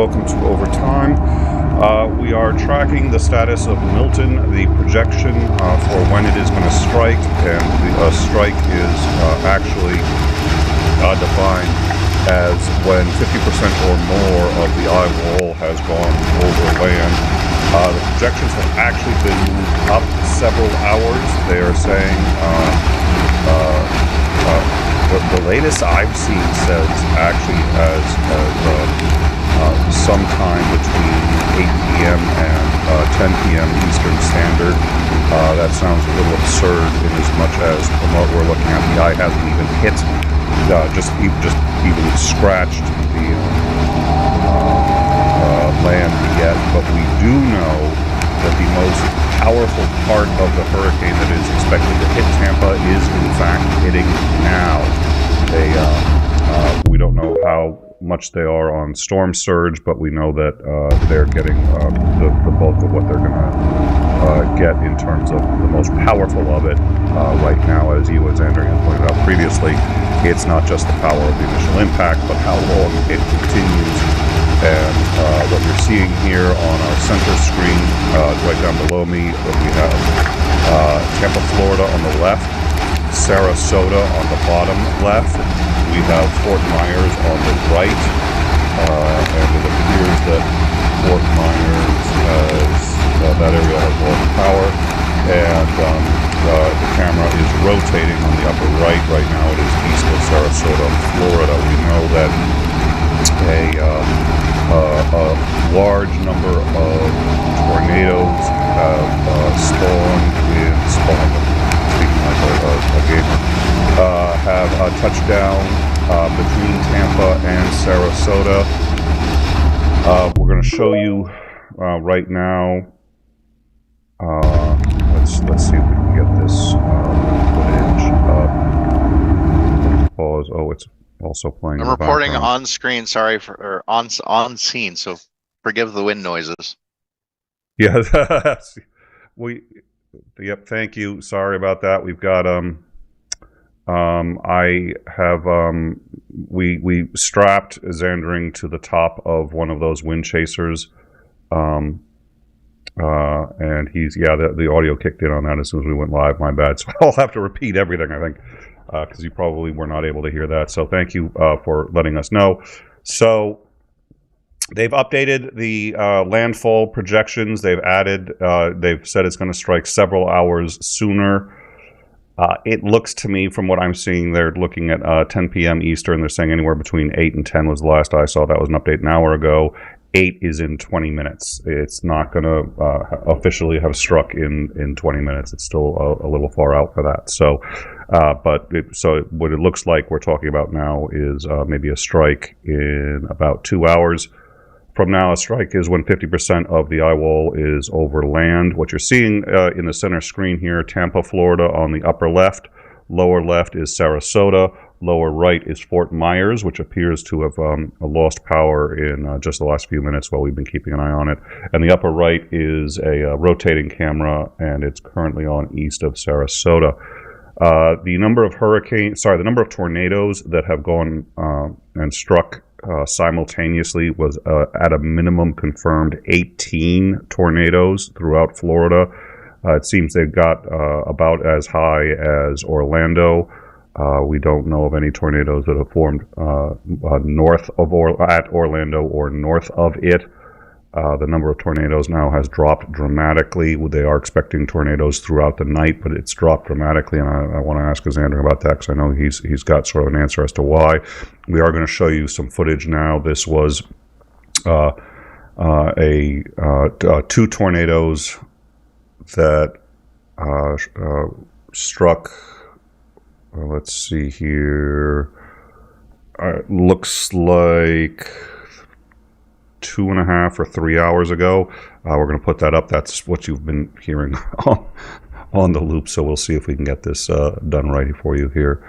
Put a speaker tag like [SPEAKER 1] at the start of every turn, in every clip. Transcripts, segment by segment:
[SPEAKER 1] welcome to Overtime. We are tracking the status of Milton, the projection for when it is going to strike, and the strike is actually defined as when 50% or more of the eye wall has gone over land. The projections have actually been moved up several hours. They are saying the latest I've seen says actually as sometime between 8 p.m. and 10 p.m. Eastern Standard. That sounds a little absurd in as much as from what we're looking at, the eye hasn't even hit, just even scratched the land yet. But we do know that the most powerful part of the hurricane that is expected to hit Tampa is in fact hitting now. We don't know how much they are on storm surge, but we know that they're getting the bulk of what they're going to get in terms of the most powerful of it right now. As 𝐍𝐢𝐜𝐴𝐿 had pointed out previously, it's not just the power of the initial impact, but how long it continues. And what you're seeing here on our center screen, right down below me, we have Tampa, Florida on the left, Sarasota on the bottom left. We have Fort Myers on the right, and it appears that Fort Myers has, that area has lost power, and the camera is rotating on the upper right. Right now it is east of Sarasota, Florida. We know that a large number of tornadoes have spawned, speaking like a gamer, have a touchdown between Tampa and Sarasota. We're going to show you right now. Let's see if we can get this footage up. Pause. Oh, it's also playing.
[SPEAKER 2] I'm reporting on screen. Sorry for on scene. So forgive the wind noises.
[SPEAKER 1] Yeah, Yep. Thank you. Sorry about that. We've got I have we strapped 𝐒𝐻𝐿 to the top of one of those wind chasers, and he's the audio kicked in on that as soon as we went live. My bad. So I'll have to repeat everything, I think, because you probably were not able to hear that. So thank you for letting us know. So they've updated the landfall projections. They've added. They've said it's going to strike several hours sooner. It looks to me, from what I'm seeing, they're looking at 10 p.m. Eastern. They're saying anywhere between 8 and 10 was the last I saw. That was an update an hour ago. 8 is in 20 minutes. It's not going to officially have struck in 20 minutes. It's still a little far out for that. So, what it looks like we're talking about now is maybe a strike in about 2 hours. From now, a strike is when 50% of the eye wall is over land. What you're seeing in the center screen here, Tampa, Florida on the upper left. Lower left is Sarasota. Lower right is Fort Myers, which appears to have lost power in just the last few minutes while we've been keeping an eye on it. And the upper right is a rotating camera, and it's currently on east of Sarasota. The number of tornadoes that have gone and struck simultaneously was at a minimum confirmed 18 tornadoes throughout Florida. It seems they've got about as high as Orlando. We don't know of any tornadoes that have formed north of at Orlando or north of it. The number of tornadoes now has dropped dramatically. They are expecting tornadoes throughout the night, but it's dropped dramatically, and I want to ask 𝐒𝐻𝐿 about that because I know he's got sort of an answer as to why. We are going to show you some footage now. This was two tornadoes that struck. Let's see here. Looks like 2.5 or 3 hours ago. We're going to put that up. That's what you've been hearing on the loop. So we'll see if we can get this done right for you here.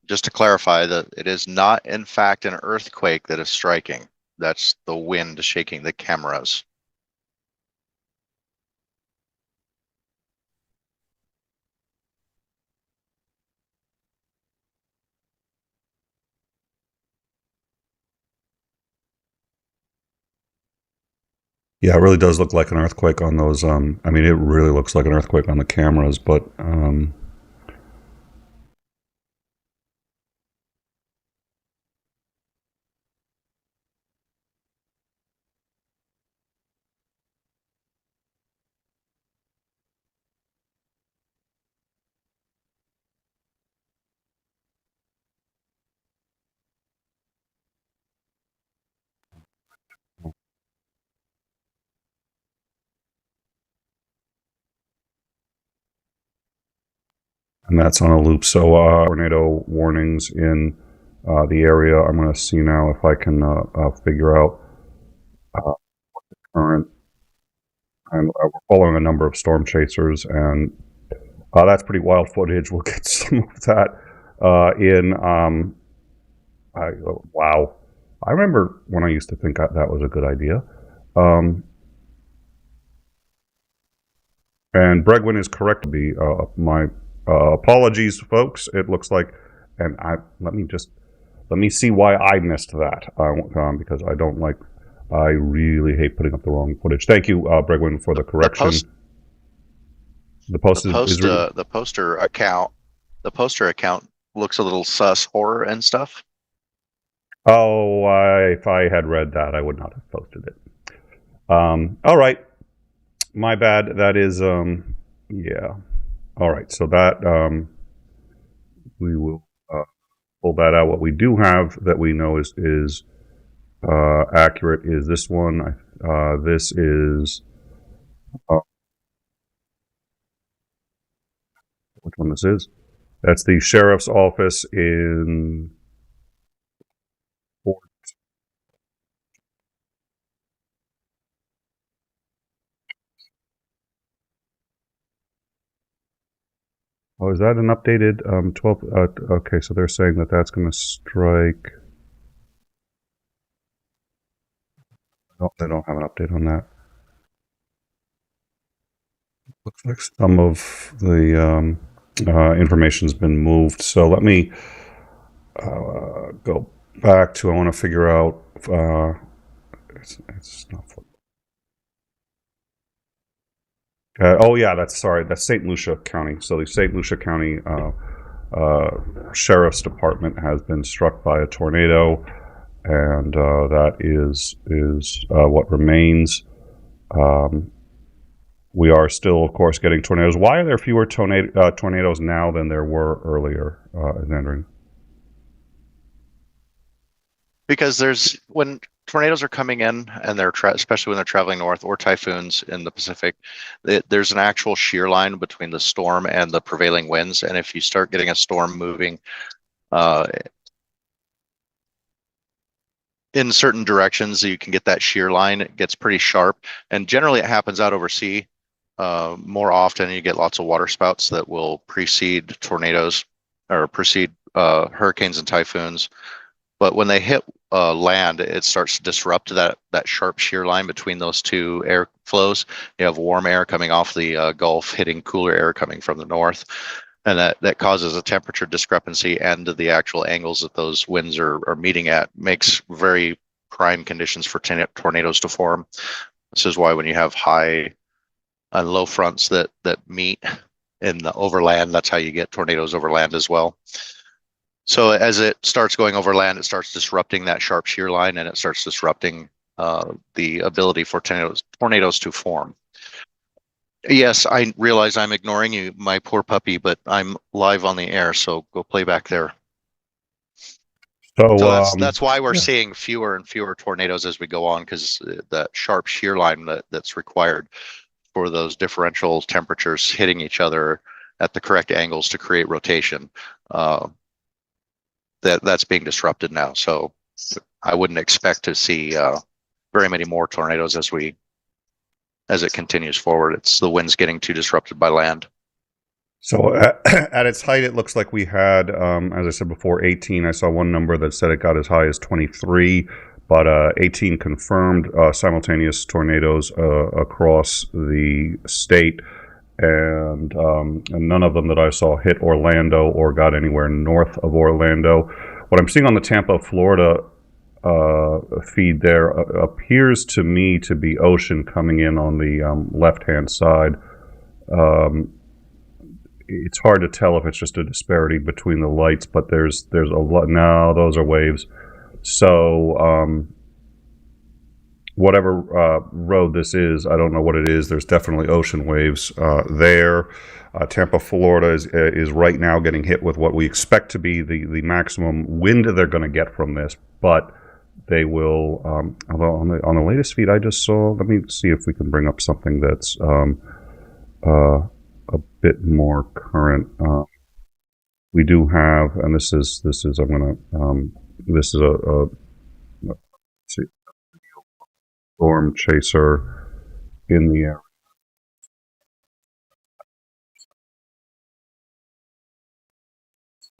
[SPEAKER 2] Just to clarify that it is not, in fact, an earthquake that is striking. That's the wind shaking the cameras.
[SPEAKER 1] Yeah, it really does look like an earthquake on those. I mean, it really looks like an earthquake on the cameras, but and that's on a loop. So tornado warnings in the area. I'm going to see now if I can figure out current. And we're following a number of storm chasers, and that's pretty wild footage. We'll get some of that in. Wow, I remember when I used to think that was a good idea. And Bregwin is correct. My apologies, folks. It looks like, and let me see why I missed that because I don't like. I really hate putting up the wrong footage. Thank you, Bregwin, for the correction. The
[SPEAKER 2] poster account looks a little sus horror and stuff.
[SPEAKER 1] Oh, if I had read that, I would not have posted it. All right, my bad. That is yeah. All right, so that we will pull that out. What we do have that we know is accurate is this one. This is which one this is? That's the sheriff's office in Fort. Oh, is that an updated 12? Okay, so they're saying that that's going to strike. No, they don't have an update on that. Looks like some of the information's been moved. So let me go back to. I want to figure out. It's not. Oh yeah, that's St. Lucia County. So the St. Lucia County Sheriff's Department has been struck by a tornado, and that is what remains. We are still, of course, getting tornadoes. Why are there fewer tornadoes now than there were earlier, Xandring?
[SPEAKER 2] Because when tornadoes are coming in and they're especially when they're traveling north, or typhoons in the Pacific, there's an actual shear line between the storm and the prevailing winds. And if you start getting a storm moving in certain directions, you can get that shear line. It gets pretty sharp, and generally it happens out over sea. More often, you get lots of water spouts that will precede tornadoes or precede hurricanes and typhoons. But when they hit land, it starts to disrupt that sharp shear line between those two air flows. You have warm air coming off the Gulf hitting cooler air coming from the north, and that causes a temperature discrepancy, and the actual angles that those winds are meeting at makes very prime conditions for tornadoes to form. This is why when you have high and low fronts that meet in the overland, that's how you get tornadoes over land as well. So as it starts going over land, it starts disrupting that sharp shear line, and it starts disrupting the ability for tornadoes to form. Yes, I realize I'm ignoring you, my poor puppy, but I'm live on the air, so go play back there. So that's why we're seeing fewer and fewer tornadoes as we go on, because that sharp shear line that's required for those differential temperatures hitting each other at the correct angles to create rotation. That's being disrupted now. So I wouldn't expect to see very many more tornadoes as it continues forward. It's the winds getting too disrupted by land.
[SPEAKER 1] So at its height, it looks like we had, as I said before, 18. I saw one number that said it got as high as 23, but 18 confirmed simultaneous tornadoes across the state. And none of them that I saw hit Orlando or got anywhere north of Orlando. What I'm seeing on the Tampa, Florida feed there appears to me to be ocean coming in on the left-hand side. It's hard to tell if it's just a disparity between the lights, but there's a lot. No, those are waves. So whatever road this is, I don't know what it is. There's definitely ocean waves there. Tampa, Florida is right now getting hit with what we expect to be the maximum wind they're going to get from this, but they will, although on the latest feed I just saw, let me see if we can bring up something that's a bit more current. We do have, and this is I'm going to, this is let's see, storm chaser in the area.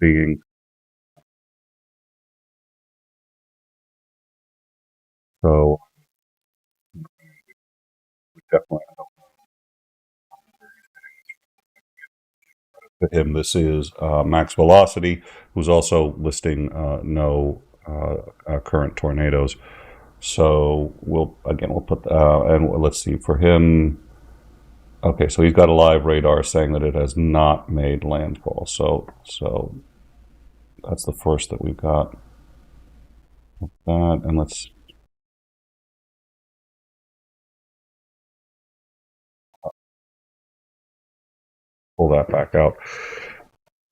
[SPEAKER 1] Being so, we definitely to him. This is Max Velocity, who's also listing no current tornadoes. So we'll put and let's see for him. Okay, so he's got a live radar saying that it has not made landfall. So that's the first that we've got. That, and let's pull that back out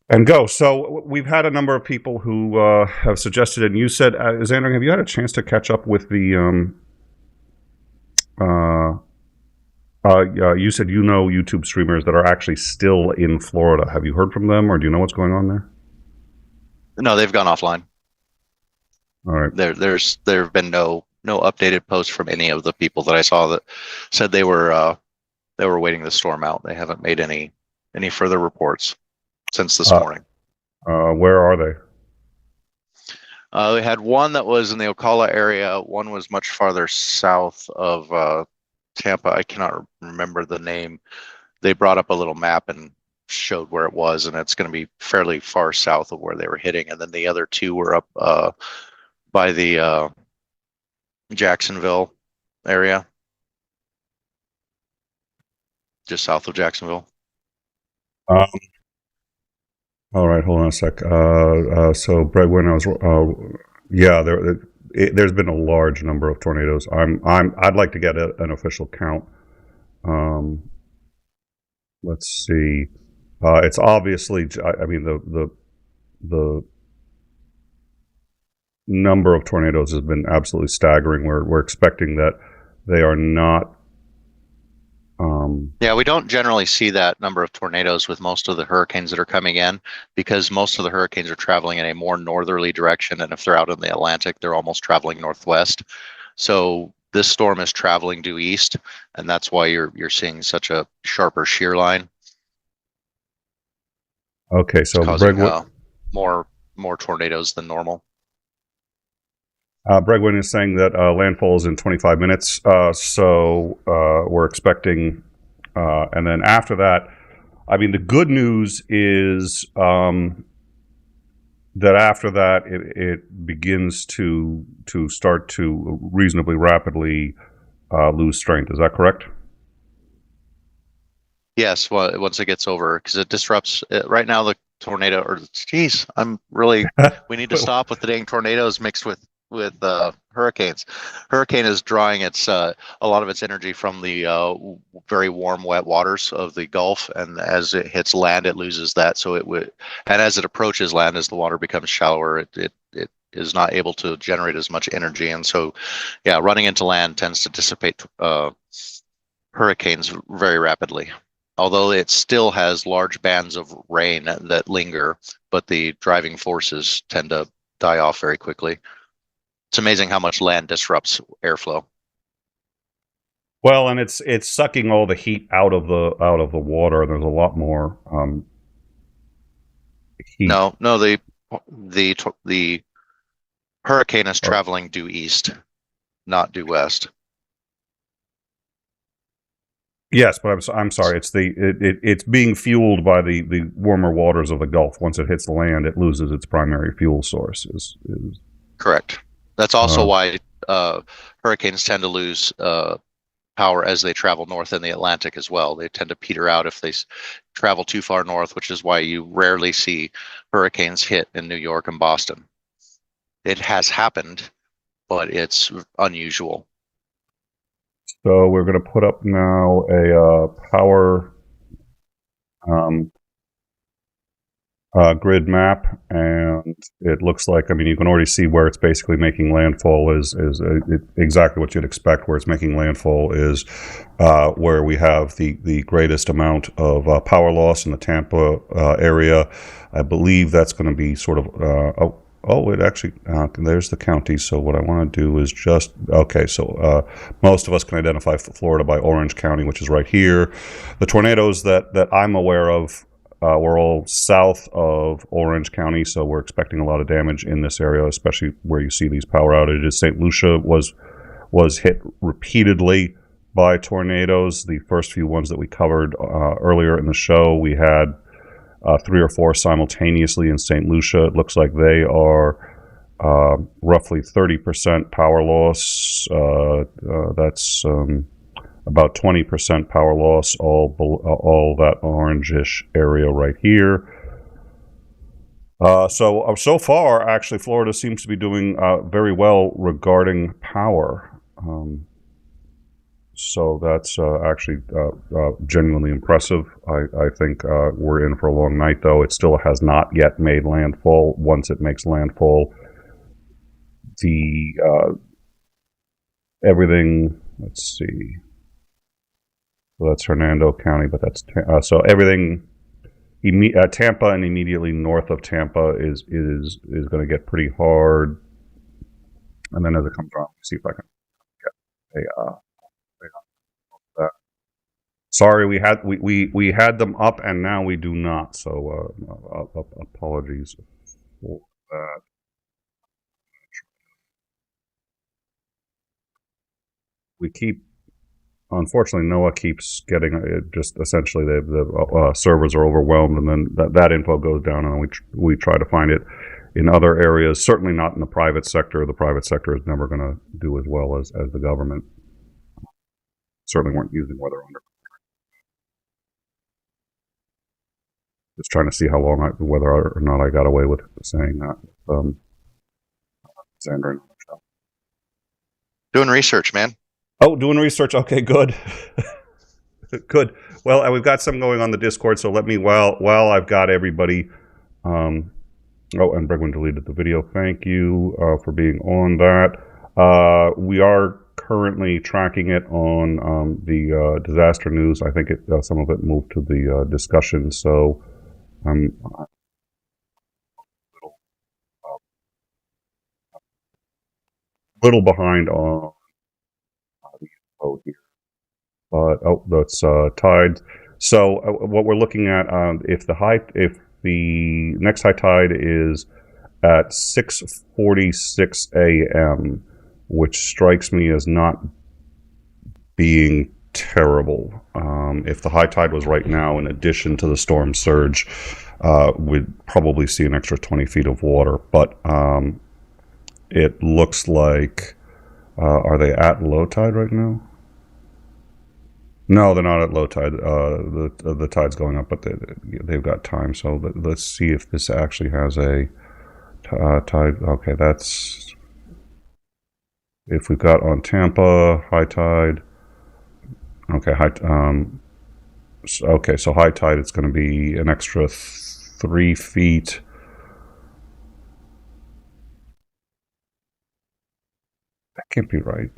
[SPEAKER 1] and go. So we've had a number of people who have suggested, and you said, Xander, have you had a chance to catch up with the you said YouTube streamers that are actually still in Florida. Have you heard from them, or do you know what's going on there?
[SPEAKER 2] No, they've gone offline.
[SPEAKER 1] All right.
[SPEAKER 2] There have been no updated posts from any of the people that I saw that said they were waiting the storm out. They haven't made any further reports since this morning.
[SPEAKER 1] Where are they?
[SPEAKER 2] We had one that was in the Ocala area. One was much farther south of Tampa. I cannot remember the name. They brought up a little map and showed where it was, and it's going to be fairly far south of where they were hitting. And then the other two were up by the Jacksonville area, just south of Jacksonville.
[SPEAKER 1] All right, hold on a sec. So, Breadwin, yeah, there's been a large number of tornadoes. I'd like to get an official count. Let's see. It's obviously, I mean, the number of tornadoes has been absolutely staggering. We're expecting that they are not.
[SPEAKER 2] Yeah, we don't generally see that number of tornadoes with most of the hurricanes that are coming in, because most of the hurricanes are traveling in a more northerly direction, and if they're out in the Atlantic, they're almost traveling northwest. So this storm is traveling due east, and that's why you're seeing such a sharper shear line.
[SPEAKER 1] Okay, so
[SPEAKER 2] causing more tornadoes than normal.
[SPEAKER 1] Bregwin is saying that landfall is in 25 minutes, so we're expecting, and then after that, I mean, the good news is that after that, it begins to start to reasonably rapidly lose strength. Is that correct?
[SPEAKER 2] Yes, well, once it gets over, because it disrupts. Right now, the tornado, we need to stop with the dang tornadoes mixed with hurricanes. Hurricane is drawing a lot of its energy from the very warm, wet waters of the Gulf, and as it hits land, it loses that. So and as it approaches land, as the water becomes shallower, it is not able to generate as much energy, and so, yeah, running into land tends to dissipate hurricanes very rapidly. Although it still has large bands of rain that linger, but the driving forces tend to die off very quickly. It's amazing how much land disrupts airflow.
[SPEAKER 1] Well, and it's sucking all the heat out of the water. There's a lot more heat.
[SPEAKER 2] No, the hurricane is traveling due east, not due west.
[SPEAKER 1] Yes, but I'm sorry. It's being fueled by the warmer waters of the Gulf. Once it hits the land, it loses its primary fuel source. Is
[SPEAKER 2] correct. That's also why hurricanes tend to lose power as they travel north in the Atlantic as well. They tend to peter out if they travel too far north, which is why you rarely see hurricanes hit in New York and Boston. It has happened, but it's unusual.
[SPEAKER 1] So we're going to put up now a power grid map, and it looks like, I mean, you can already see where it's basically making landfall is exactly what you'd expect. Where it's making landfall is where we have the greatest amount of power loss in the Tampa area. I believe that's going to be sort of it actually, there's the county. So what I want to do is just, okay, so most of us can identify Florida by Orange County, which is right here. The tornadoes that I'm aware of we're all south of Orange County, so we're expecting a lot of damage in this area, especially where you see these power outages. St. Lucia was hit repeatedly by tornadoes. The first few ones that we covered earlier in the show, we had 3 or 4 simultaneously in St. Lucia. It looks like they are roughly 30% power loss. That's about 20% power loss, all that orangish area right here. So far, actually, Florida seems to be doing very well regarding power. So that's actually genuinely impressive. I think we're in for a long night, though. It still has not yet made landfall. Once it makes landfall, everything, let's see. So that's Hernando County, but that's so everything. Tampa and immediately north of Tampa is going to get pretty hard, and then as it comes around, see if I can get a. Sorry, we had them up, and now we do not. So apologies for that. We keep. Unfortunately, NOAA keeps getting just essentially the servers are overwhelmed, and then that info goes down, and we try to find it in other areas. Certainly not in the private sector. The private sector is never going to do as well as the government. Certainly weren't using weather under. Just trying to see how long whether or not I got away with saying that. Xander.
[SPEAKER 2] Doing research, man.
[SPEAKER 1] Oh, doing research. Okay, good. Good. Well, we've got some going on the Discord, so let me, while I've got everybody, and Bregman deleted the video. Thank you for being on that. We are currently tracking it on the disaster news. I think some of it moved to the discussion, so I'm a little behind on here, but that's tides. So what we're looking at, if the next high tide is at 6:46 a.m., which strikes me as not being terrible. If the high tide was right now, in addition to the storm surge, we'd probably see an extra 20 feet of water. But it looks like, are they at low tide right now? No, they're not at low tide. The tide's going up, but they've got time. So let's see if this actually has a tide. Okay, that's if we've got on Tampa high tide. Okay, okay, so high tide, it's going to be an extra 3 feet. That can't be right.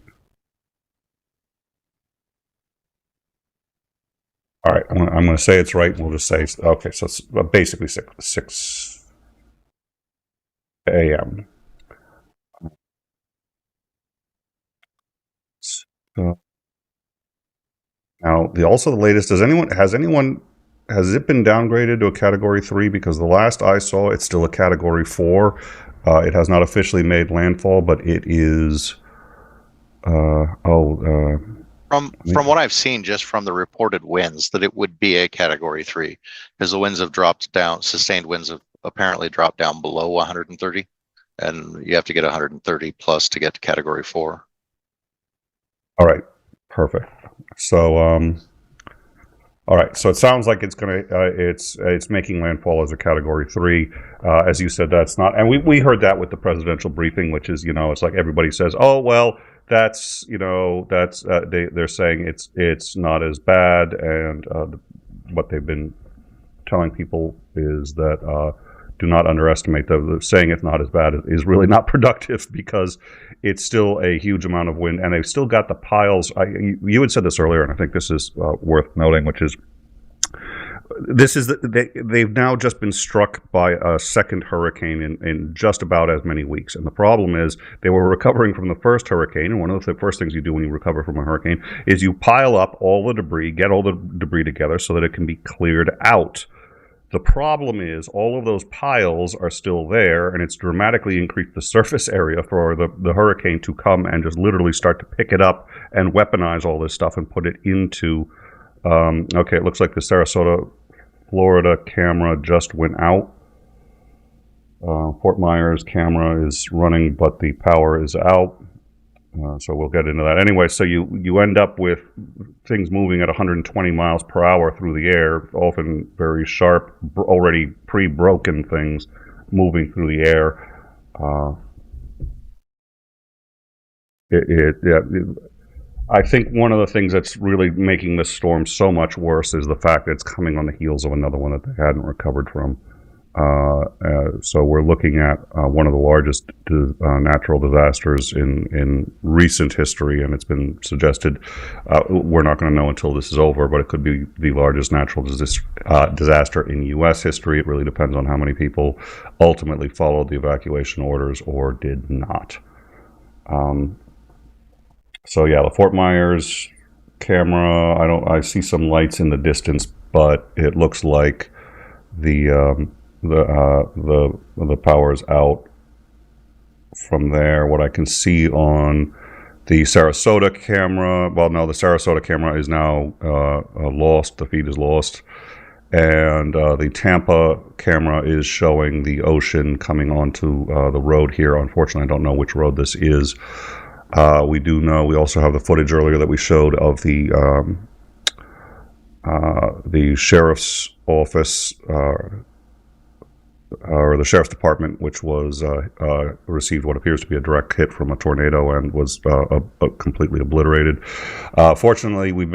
[SPEAKER 1] All right, I'm going to say it's right. We'll just say, okay, so it's basically 6 a.m. Now, also the latest, has it been downgraded to a Category 3? Because the last I saw, it's still a Category 4. It has not officially made landfall, but it is,
[SPEAKER 2] From what I've seen, just from the reported winds, that it would be a Category 3, because the winds have dropped down. Sustained winds have apparently dropped down below 130. and you have to get 130 plus to get to Category 4.
[SPEAKER 1] All right, perfect. So, all right. So it sounds like it's gonna it's making landfall as a Category 3. As you said, that's not, and we heard that with the presidential briefing, which is, it's like everybody says, oh well, that's that's they're saying it's not as bad, and what they've been telling people is that do not underestimate the saying it's not as bad is really not productive, because it's still a huge amount of wind, and they've still got the piles. You had said this earlier, and I think this is worth noting, which is they've now just been struck by a second hurricane in just about as many weeks. And the problem is they were recovering from the first hurricane, and one of the first things you do when you recover from a hurricane is you pile up all the debris, get all the debris together so that it can be cleared out. The problem is all of those piles are still there, and it's dramatically increased the surface area for the hurricane to come and just literally start to pick it up and weaponize all this stuff and put it into, okay, it looks like the Sarasota, Florida camera just went out. Fort Myers camera is running, but the power is out. So we'll get into that. Anyway, so you end up with things moving at 120 miles per hour through the air, often very sharp, already pre-broken things moving through the air. I think one of the things that's really making this storm so much worse is the fact that it's coming on the heels of another one that they hadn't recovered from. So we're looking at one of the largest natural disasters in recent history, and it's been suggested, we're not going to know until this is over, but it could be the largest natural disaster in U.S. history. It really depends on how many people ultimately followed the evacuation orders or did not. So yeah, the Fort Myers camera, I see some lights in the distance, but it looks like the power is out from there. What I can see on the Sarasota camera, well, no, the Sarasota camera is now lost. The feed is lost. And the Tampa camera is showing the ocean coming onto the road here. Unfortunately, I don't know which road this is. We do know, we also have the footage earlier that we showed of the sheriff's office, or the sheriff's department, which was received what appears to be a direct hit from a tornado and was completely obliterated. Fortunately, we've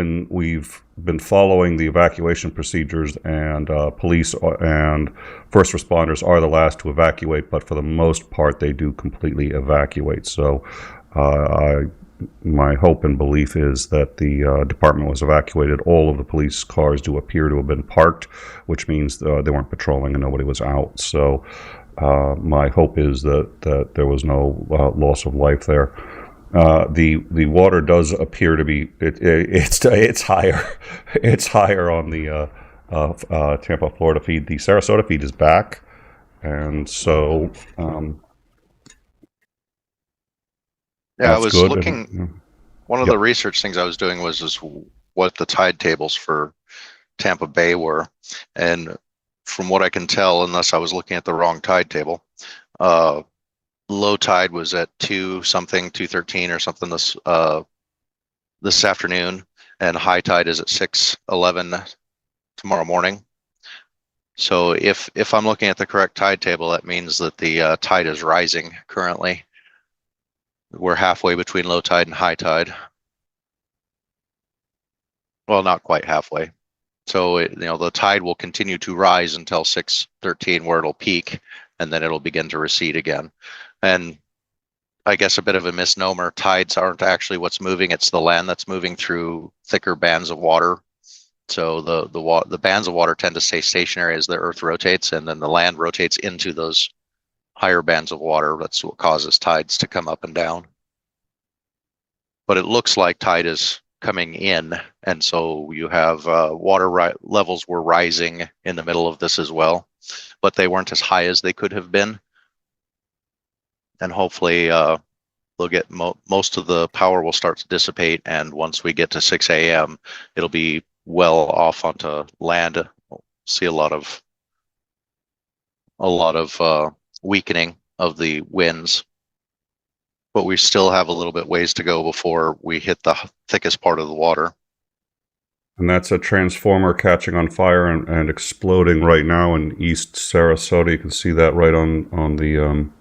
[SPEAKER 1] been following the evacuation procedures, and police and first responders are the last to evacuate, but for the most part, they do completely evacuate. So my hope and belief is that the department was evacuated. All of the police cars do appear to have been parked, which means they weren't patrolling and nobody was out. So my hope is that there was no loss of life there. The water does appear to be it's higher. It's higher on the Tampa, Florida feed. The Sarasota feed is back, and so.
[SPEAKER 2] I was
[SPEAKER 1] good.
[SPEAKER 2] looking. One of the research things I was doing was just what the tide tables for Tampa Bay were, and from what I can tell, unless I was looking at the wrong tide table, low tide was at 213 or something this afternoon, and high tide is at 6:11 tomorrow morning. So if I'm looking at the correct tide table, that means that the tide is rising currently. We're halfway between low tide and high tide. Well, not quite halfway. So the tide will continue to rise until 6:13, where it'll peak, and then it'll begin to recede again. And I guess a bit of a misnomer, tides aren't actually what's moving, it's the land that's moving through thicker bands of water. So the bands of water tend to stay stationary as the earth rotates, and then the land rotates into those higher bands of water. That's what causes tides to come up and down. But it looks like tide is coming in, and so you have water levels were rising in the middle of this as well, but they weren't as high as they could have been. And hopefully they'll get most of the power will start to dissipate, and once we get to 6 a.m. it'll be well off onto land. We'll see a lot of weakening the winds, but we still have a little bit ways to go before we hit the thickest part of the water.
[SPEAKER 1] And that's a transformer catching on fire and exploding right now in East Sarasota. You can see that right on the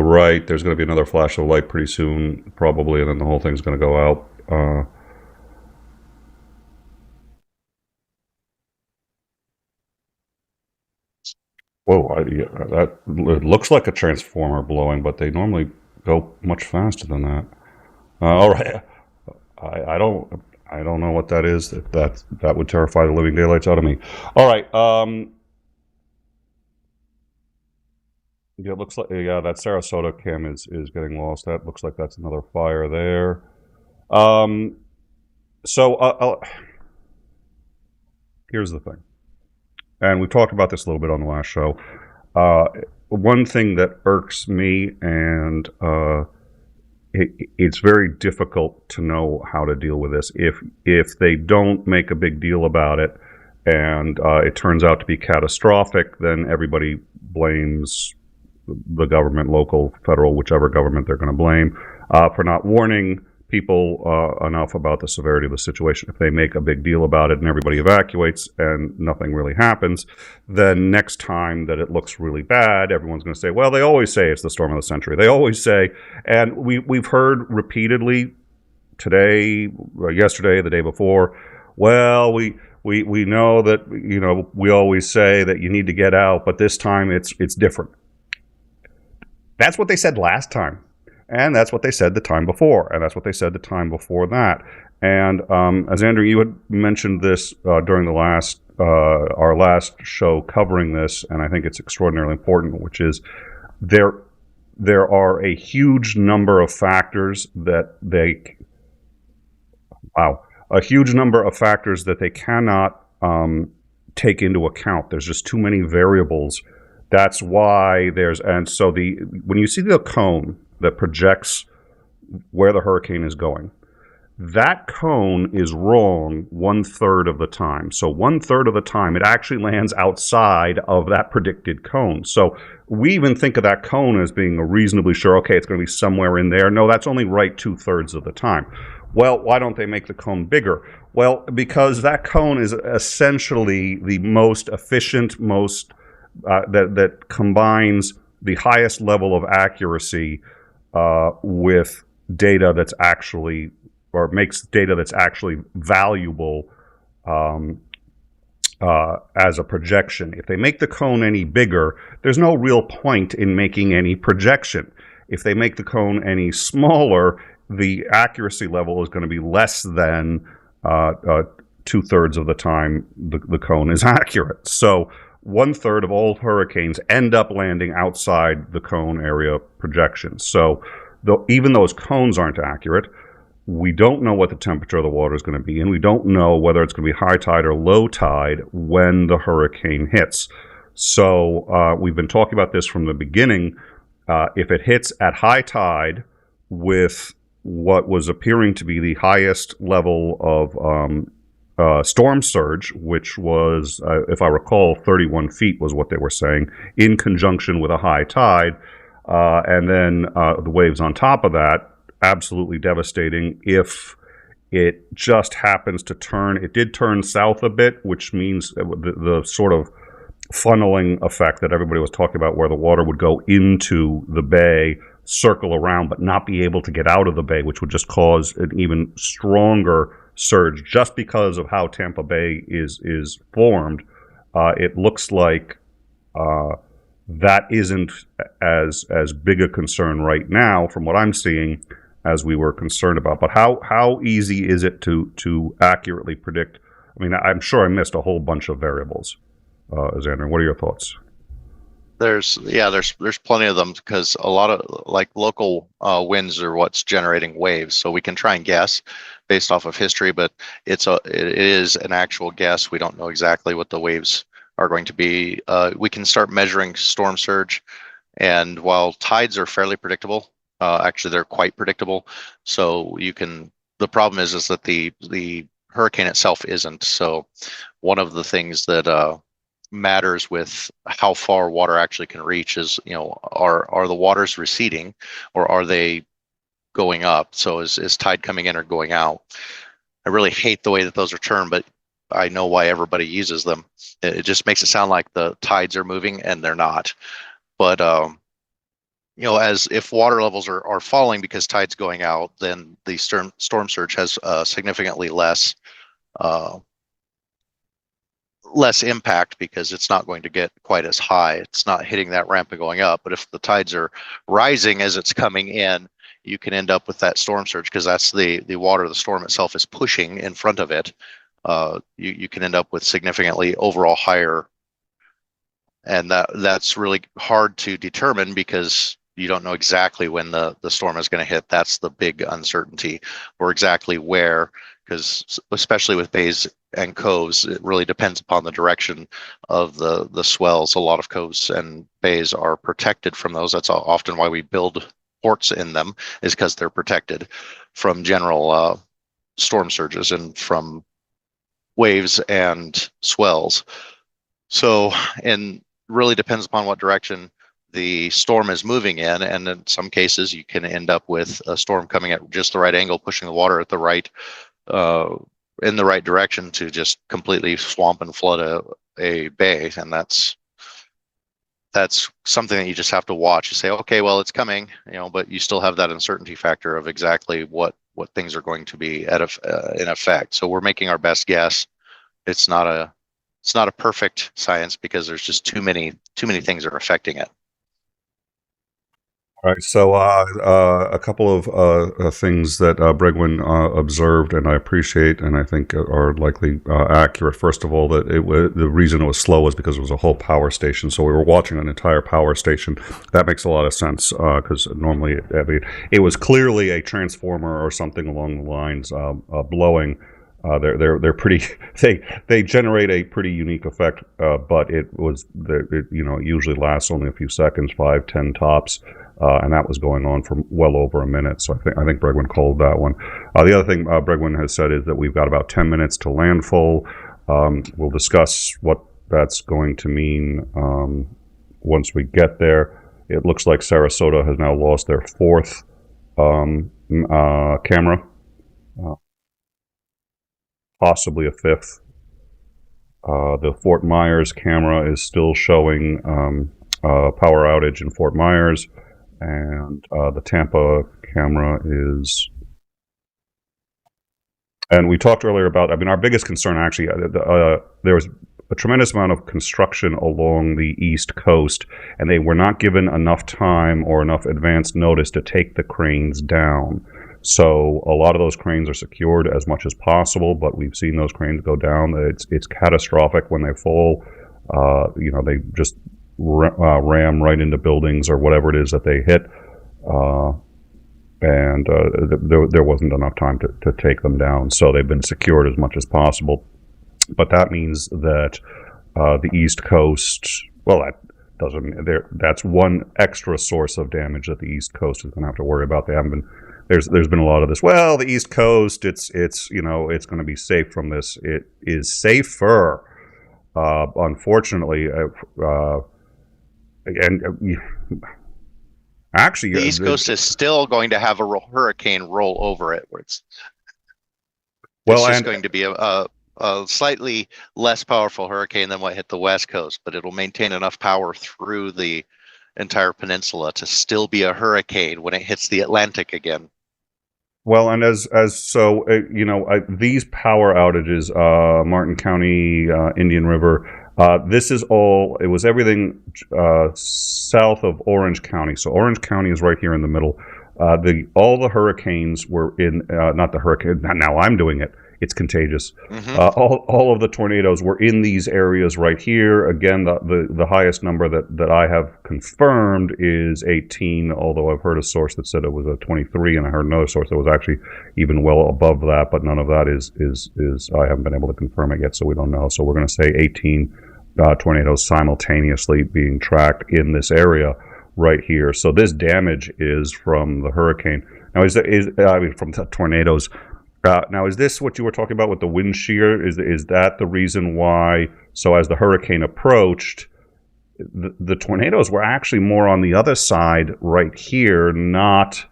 [SPEAKER 1] right. There's going to be another flash of light pretty soon, probably, and then the whole thing's going to go out. Whoa, that it looks like a transformer blowing, but they normally go much faster than that. All right, I don't know what that is. That would terrify the living daylights out of me. All right. Yeah, it looks like that Sarasota cam is getting lost. That looks like that's another fire there. So here's the thing, and we talked about this a little bit on the last show. One thing that irks me, and it's very difficult to know how to deal with this. If they don't make a big deal about it, and it turns out to be catastrophic, then everybody blames the government, local, federal, whichever government they're going to blame, for not warning people enough about the severity of the situation. If they make a big deal about it and everybody evacuates and nothing really happens, then next time that it looks really bad, everyone's going to say, well, they always say it's the storm of the century. They always say, and we've heard repeatedly today, yesterday, the day before, well, we know that, we always say that you need to get out, but this time it's different. That's what they said last time, and that's what they said the time before, and that's what they said the time before that. And as Andrew, you had mentioned this during the our last show covering this, and I think it's extraordinarily important, which is there are a huge number of factors that they cannot take into account. There's just too many variables. That's why when you see the cone that projects where the hurricane is going, that cone is wrong 1/3 of the time. So 1/3 of the time, it actually lands outside of that predicted cone. So we even think of that cone as being reasonably sure, okay, it's going to be somewhere in there. No, that's only right 2/3 of the time. Well, why don't they make the cone bigger? Well, because that cone is essentially the most efficient, that combines the highest level of accuracy with data that's actually, or makes data that's actually valuable as a projection. If they make the cone any bigger, there's no real point in making any projection. If they make the cone any smaller, the accuracy level is going to be less than 2/3 of the time the cone is accurate. So 1/3 of all hurricanes end up landing outside the cone area projections. So even those cones aren't accurate, we don't know what the temperature of the water is going to be, and we don't know whether it's going to be high tide or low tide when the hurricane hits. So we've been talking about this from the beginning. If it hits at high tide with what was appearing to be the highest level of storm surge, which was, if I recall, 31 feet was what they were saying, in conjunction with a high tide, and then the waves on top of that, absolutely devastating. If it just happens to turn, it did turn south a bit, which means the sort of funneling effect that everybody was talking about, where the water would go into the bay, circle around, but not be able to get out of the bay, which would just cause an even stronger surge just because of how Tampa Bay is formed. It looks like that isn't as big a concern right now from what I'm seeing as we were concerned about. But how easy is it to accurately predict? I mean, I'm sure I missed a whole bunch of variables. Xander, what are your thoughts?
[SPEAKER 2] There's plenty of them, because a lot of local winds are what's generating waves. So we can try and guess based off of history, but it is an actual guess. We don't know exactly what the waves are going to be. We can start measuring storm surge, and while tides are fairly predictable, actually they're quite predictable. So the problem is that the hurricane itself isn't. So one of the things that matters with how far water actually can reach is, are the waters receding or are they going up? So is tide coming in or going out? I really hate the way that those are termed, but I know why everybody uses them. It just makes it sound like the tides are moving, and they're not. But as if water levels are falling because tide's going out, then the storm surge has significantly less impact because it's not going to get quite as high. It's not hitting that ramp and going up. But if the tides are rising as it's coming in, you can end up with that storm surge because that's the water the storm itself is pushing in front of it. You can end up with significantly overall higher, and that's really hard to determine because you don't know exactly when the storm is going to hit. That's the big uncertainty, or exactly where, because especially with bays and coves, it really depends upon the direction of the swells. A lot of coves and bays are protected from those. That's often why we build ports in them, is because they're protected from general storm surges and from waves and swells. So, and really depends upon what direction the storm is moving in, and in some cases you can end up with a storm coming at just the right angle, pushing the water at the right in the right direction to just completely swamp and flood a bay. And that's something that you just have to watch. You say, okay, well, it's coming, but you still have that uncertainty factor of exactly what things are going to be in effect. So we're making our best guess. It's not a perfect science because there's just too many things that are affecting it.
[SPEAKER 1] All right, so a couple of things that Bregwin observed, and I appreciate, and I think are likely accurate. First of all, that the reason it was slow was because it was a whole power station. So we were watching an entire power station. That makes a lot of sense because normally it was clearly a transformer or something along the lines blowing. They're pretty. They generate a pretty unique effect, but it usually lasts only a few seconds, 5, 10 tops. And that was going on for well over a minute. So I think Bregwin called that one. The other thing Bregwin has said is that we've got about 10 minutes to landfall. We'll discuss what that's going to mean once we get there. It looks like Sarasota has now lost their 4th camera, possibly a 5th. The Fort Myers camera is still showing power outage in Fort Myers. And the Tampa camera is, and we talked earlier about, our biggest concern actually, there was a tremendous amount of construction along the East Coast, and they were not given enough time or enough advance notice to take the cranes down. So a lot of those cranes are secured as much as possible, but we've seen those cranes go down. It's catastrophic when they fall. They just ram right into buildings or whatever it is that they hit, and there wasn't enough time to take them down, so they've been secured as much as possible. But that means that the East Coast, that's one extra source of damage that the East Coast is going to have to worry about. They haven't been, there's been a lot of this, well, the East Coast, it's going to be safe from this. It is safer, unfortunately. Actually,
[SPEAKER 2] the East Coast is still going to have a hurricane roll over it, where it's just going to be a slightly less powerful hurricane than what hit the West Coast, but it'll maintain enough power through the entire peninsula to still be a hurricane when it hits the Atlantic again.
[SPEAKER 1] Well, and these power outages, Martin County, Indian River. It was everything south of Orange County. So Orange County is right here in the middle. All the hurricanes were in, not the hurricane, now I'm doing it. It's contagious. Mm-hmm. All of the tornadoes were in these areas right here. Again, the highest number that I have confirmed is 18, although I've heard a source that said it was a 23, and I heard another source that was actually even well above that, but none of that is I haven't been able to confirm it yet, so we don't know. So we're going to say 18 tornadoes simultaneously being tracked in this area right here. So this damage is from the hurricane. Now, from the tornadoes. Now, is this what you were talking about with the wind shear? Is that the reason why So as the hurricane approached, the tornadoes were actually more on the other side right here, not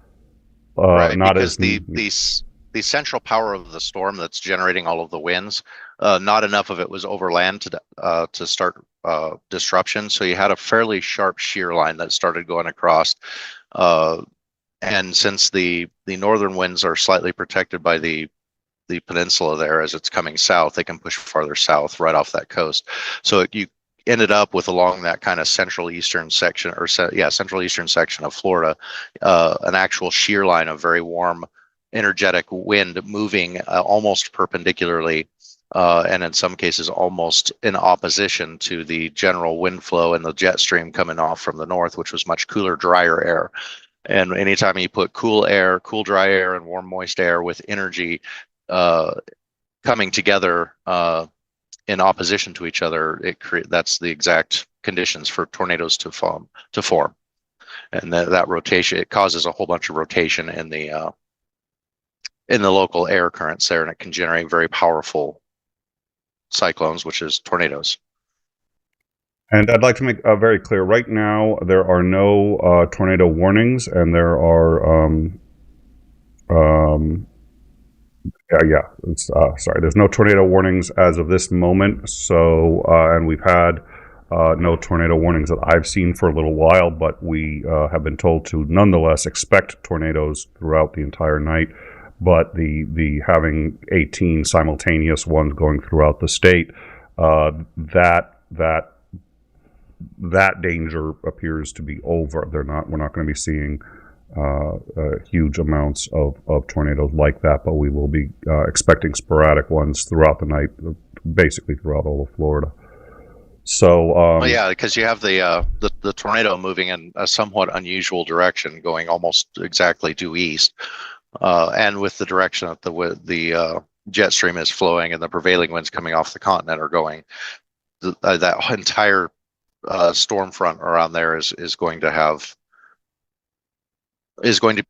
[SPEAKER 2] Right,
[SPEAKER 1] not
[SPEAKER 2] because
[SPEAKER 1] as
[SPEAKER 2] the central power of the storm that's generating all of the winds, not enough of it was over land to start disruption. So you had a fairly sharp shear line that started going across. And since the northern winds are slightly protected by the peninsula there as it's coming south, they can push farther south right off that coast. So you ended up with, along that kind of central eastern section, or central eastern section of Florida, an actual shear line of very warm, energetic wind moving almost perpendicularly, and in some cases almost in opposition to the general wind flow and the jet stream coming off from the north, which was much cooler, drier air. And anytime you put cool air, cool, dry air, and warm, moist air with energy coming together in opposition to each other, that's the exact conditions for tornadoes to form. And that rotation, it causes a whole bunch of rotation in the local air currents there, and it can generate very powerful cyclones, which is tornadoes.
[SPEAKER 1] And I'd like to make very clear, right now there are no tornado warnings, and there are there's no tornado warnings as of this moment. So and we've had no tornado warnings that I've seen for a little while, but we have been told to nonetheless expect tornadoes throughout the entire night. But the having 18 simultaneous ones going throughout the state, that danger appears to be over. We're not going to be seeing huge amounts of tornadoes like that, but we will be expecting sporadic ones throughout the night, basically throughout all of Florida. So
[SPEAKER 2] because you have the tornado moving in a somewhat unusual direction, going almost exactly due east, and with the direction that the jet stream is flowing and the prevailing winds coming off the continent are going, that entire storm front around there is going to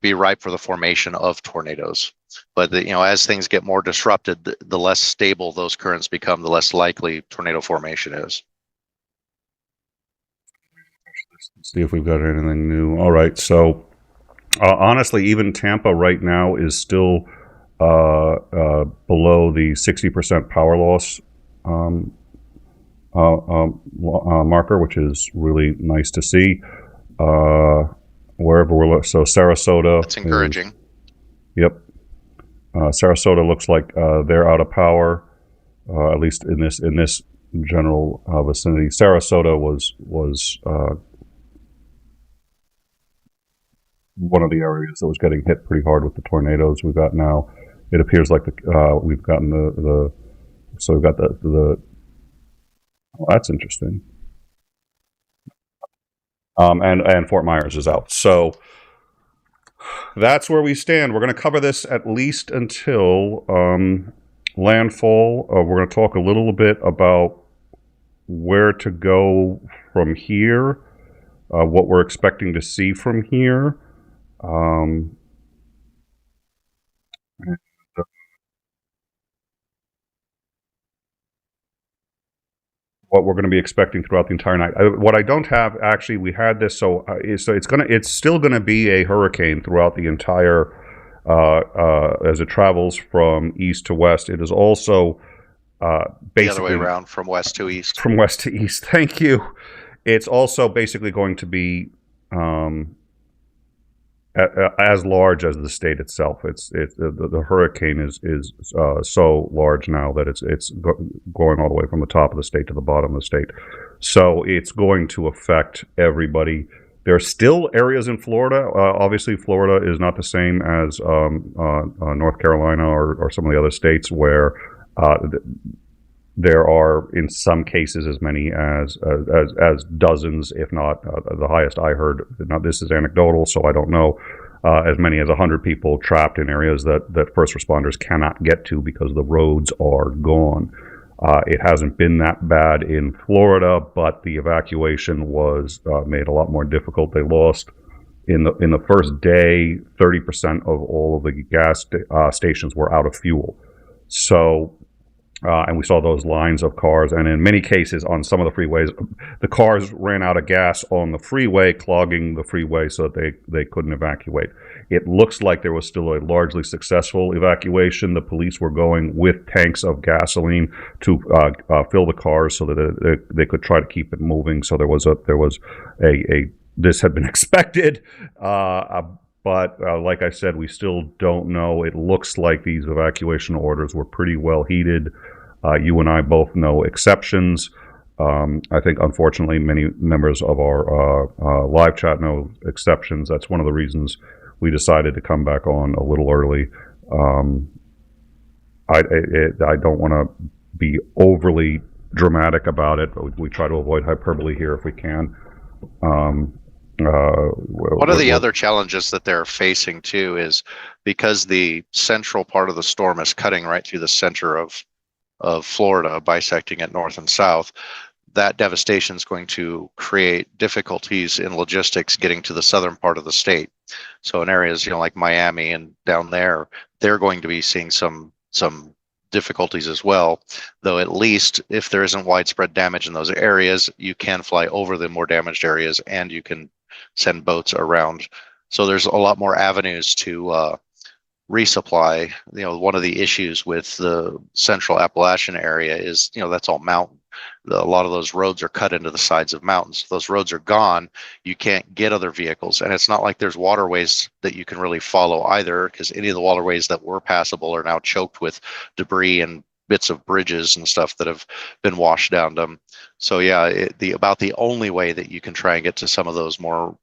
[SPEAKER 2] be ripe for the formation of tornadoes. But as things get more disrupted, the less stable those currents become, the less likely tornado formation is.
[SPEAKER 1] Let's see if we've got anything new. All right, so honestly, even Tampa right now is still below the 60% power loss marker, which is really nice to see. Wherever we're so Sarasota.
[SPEAKER 2] That's encouraging.
[SPEAKER 1] Yep. Sarasota looks like they're out of power, at least in this general vicinity. Sarasota was one of the areas that was getting hit pretty hard with the tornadoes we've got now. It appears like we've gotten the well, that's interesting. And Fort Myers is out. So that's where we stand. We're going to cover this at least until landfall. We're going to talk a little bit about where to go from here, what we're expecting to see from here. What we're going to be expecting throughout the entire night. What I don't have, actually, we had this, so it's still going to be a hurricane throughout the entire as it travels from east to west. It is also basically
[SPEAKER 2] the other way around, from west to east.
[SPEAKER 1] From west to east. Thank you. It's also basically going to be as large as the state itself. The hurricane is so large now that it's going all the way from the top of the state to the bottom of the state. So it's going to affect everybody. There are still areas in Florida. Obviously, Florida is not the same as North Carolina or some of the other states where there are, in some cases, as many as dozens, if not the highest I heard. Now, this is anecdotal, so I don't know. As many as 100 people trapped in areas that first responders cannot get to because the roads are gone. It hasn't been that bad in Florida, but the evacuation was made a lot more difficult. They lost in the first day 30% of all of the gas stations were out of fuel. So And we saw those lines of cars, and in many cases on some of the freeways, the cars ran out of gas on the freeway, clogging the freeway so that they couldn't evacuate. It looks like there was still a largely successful evacuation. The police were going with tanks of gasoline to fill the cars so that they could try to keep it moving. So there was a this had been expected, but like I said, we still don't know. It looks like these evacuation orders were pretty well heeded. You and I both know exceptions. I think, unfortunately, many members of our live chat know exceptions. That's one of the reasons we decided to come back on a little early. I don't want to be overly dramatic about it, but we try to avoid hyperbole here if we can.
[SPEAKER 2] One of the other challenges that they're facing too is because the central part of the storm is cutting right through the center of Florida, bisecting it north and south. That devastation is going to create difficulties in logistics getting to the southern part of the state. So in areas, like Miami and down there, they're going to be seeing some difficulties as well, though at least if there isn't widespread damage in those areas, you can fly over the more damaged areas and you can send boats around. So there's a lot more avenues to resupply. One of the issues with the central Appalachian area is, that's all mountain. A lot of those roads are cut into the sides of mountains. If those roads are gone, you can't get other vehicles. And it's not like there's waterways that you can really follow either, because any of the waterways that were passable are now choked with debris and bits of bridges and stuff that have been washed down them. So yeah, about the only way that you can try and get to some of those more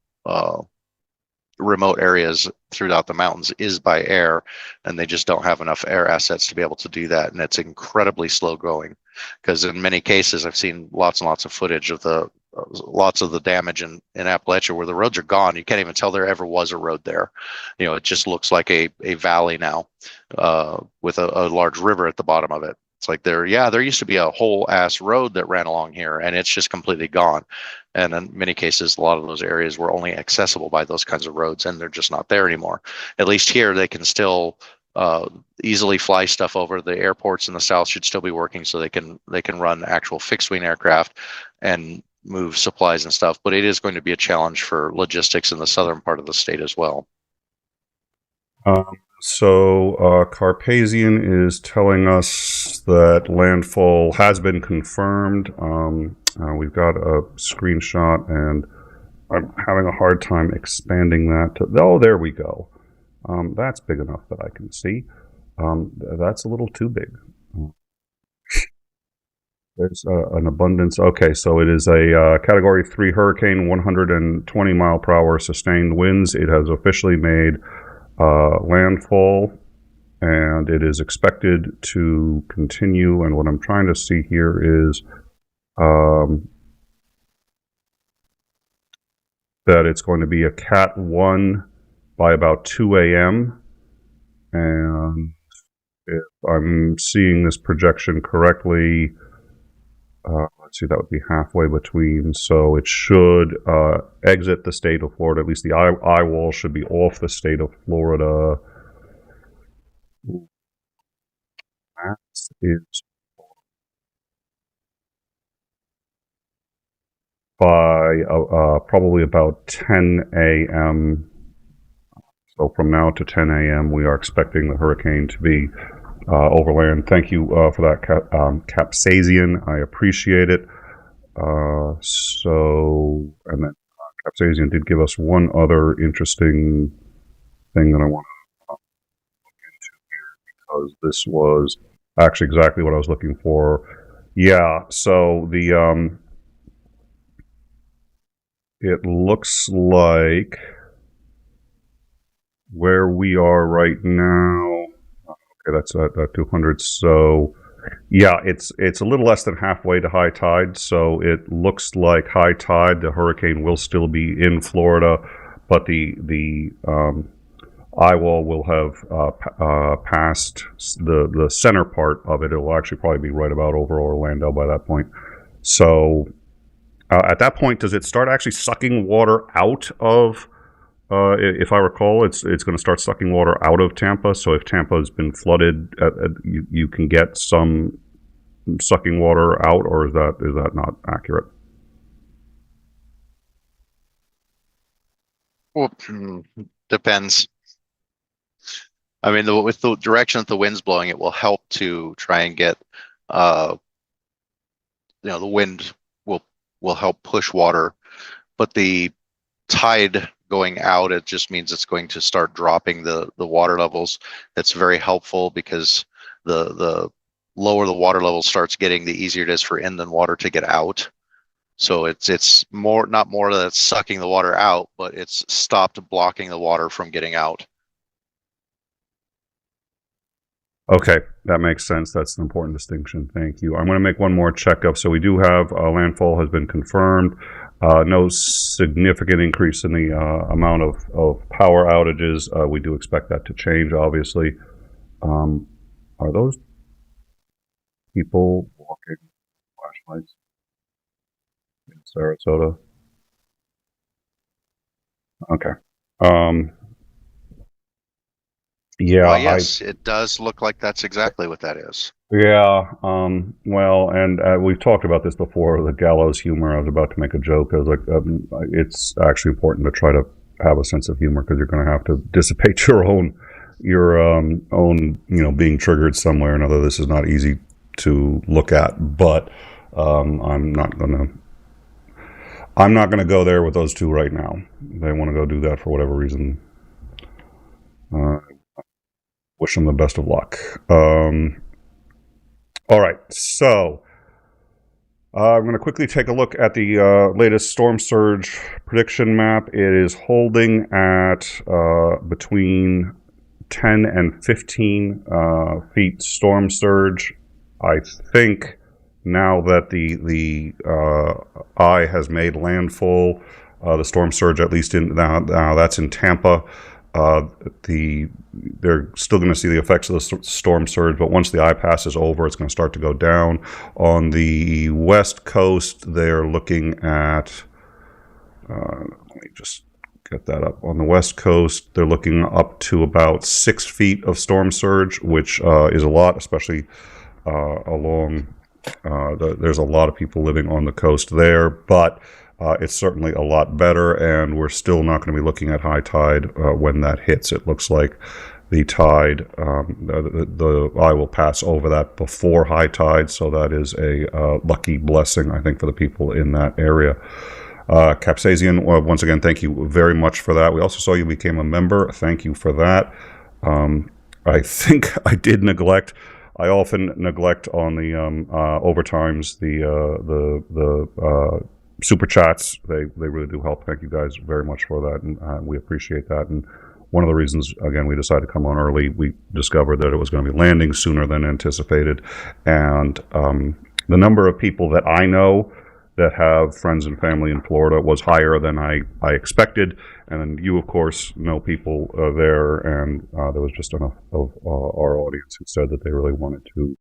[SPEAKER 2] remote areas throughout the mountains is by air, and they just don't have enough air assets to be able to do that, and it's incredibly slow going, because in many cases I've seen lots and lots of footage of lots of the damage in Appalachia where the roads are gone. You can't even tell there ever was a road there. It just looks like a valley now with a large river at the bottom of it. It's like there used to be a whole ass road that ran along here, and it's just completely gone. And in many cases, a lot of those areas were only accessible by those kinds of roads, and they're just not there anymore. At least here, they can still easily fly stuff over. The airports in the south should still be working, so they can run actual fixed wing aircraft and move supplies and stuff. But it is going to be a challenge for logistics in the southern part of the state as well.
[SPEAKER 1] So Carpazian is telling us that landfall has been confirmed. We've got a screenshot, and I'm having a hard time expanding that. Oh, there we go. That's big enough that I can see. That's a little too big. There's an abundance. Okay, so it is a Category 3 hurricane, 120 mile per hour sustained winds. It has officially made landfall, and it is expected to continue. And what I'm trying to see here is that it's going to be a Cat 1 by about 2 a.m. And if I'm seeing this projection correctly, let's see, that would be halfway between. So it should exit the state of Florida. At least the eye wall should be off the state of Florida. That is by probably about 10 a.m. So from now to 10 a.m., we are expecting the hurricane to be overland. Thank you for that, 𝐍𝐤𝐜𝐴. I appreciate it. And then 𝐍𝐜𝐴 did give us one other interesting thing that I want to look into here, because this was actually exactly what I was looking for. Yeah, so it looks like where we are right now. Okay, that's at 200. So yeah, it's a little less than halfway to high tide. So it looks like high tide, the hurricane will still be in Florida, but the eye wall will have passed the center part of it. It will actually probably be right about over Orlando by that point. So at that point, does it start actually sucking water out of? If I recall, it's going to start sucking water out of Tampa. So if Tampa has been flooded, you can get some sucking water out, or is that not accurate?
[SPEAKER 2] Well, depends. I mean, with the direction that the wind's blowing, it will help to try and get, the wind will help push water, but the tide going out, it just means it's going to start dropping the water levels. That's very helpful because the lower the water level starts getting, the easier it is for inland water to get out. So it's not more that it's sucking the water out, but it's stopped blocking the water from getting out.
[SPEAKER 1] Okay, that makes sense. That's an important distinction. Thank you. I'm going to make one more checkup. So we do have landfall has been confirmed. No significant increase in the amount of power outages. We do expect that to change, obviously. Are those people walking flashlights in Sarasota? Okay. Yeah,
[SPEAKER 2] yes, it does look like that's exactly what that is.
[SPEAKER 1] Yeah, well, and we've talked about this before, the gallows humor. I was about to make a joke. I was like, it's actually important to try to have a sense of humor because you're going to have to dissipate your own, being triggered somewhere or another. This is not easy to look at, but I'm not gonna go there with those two right now. They want to go do that for whatever reason. Wish them the best of luck. All right, so I'm going to quickly take a look at the latest storm surge prediction map. It is holding at between 10 and 15 feet storm surge. I think now that the eye has made landfall, the storm surge, at least now that's in Tampa. They're still going to see the effects of the storm surge, but once the eye passes over, it's going to start to go down. On the west coast, they're looking at, let me just get that up. On the west coast, they're looking up to about 6 feet of storm surge, which is a lot, especially along, there's a lot of people living on the coast there, but it's certainly a lot better, and we're still not going to be looking at high tide when that hits. It looks like the tide, the eye will pass over that before high tide, so that is a lucky blessing, I think, for the people in that area. 𝐍𝐤𝐜𝐴TZN, once again, thank you very much for that. We also saw you became a member. Thank you for that. I think I did neglect. I often neglect on the overtimes the super chats. They really do help. Thank you guys very much for that, and we appreciate that. And one of the reasons, again, we decided to come on early, we discovered that it was going to be landing sooner than anticipated, and the number of people that I know that have friends and family in Florida was higher than I expected. And you, of course, know people there, and there was just enough of our audience who said that they really wanted to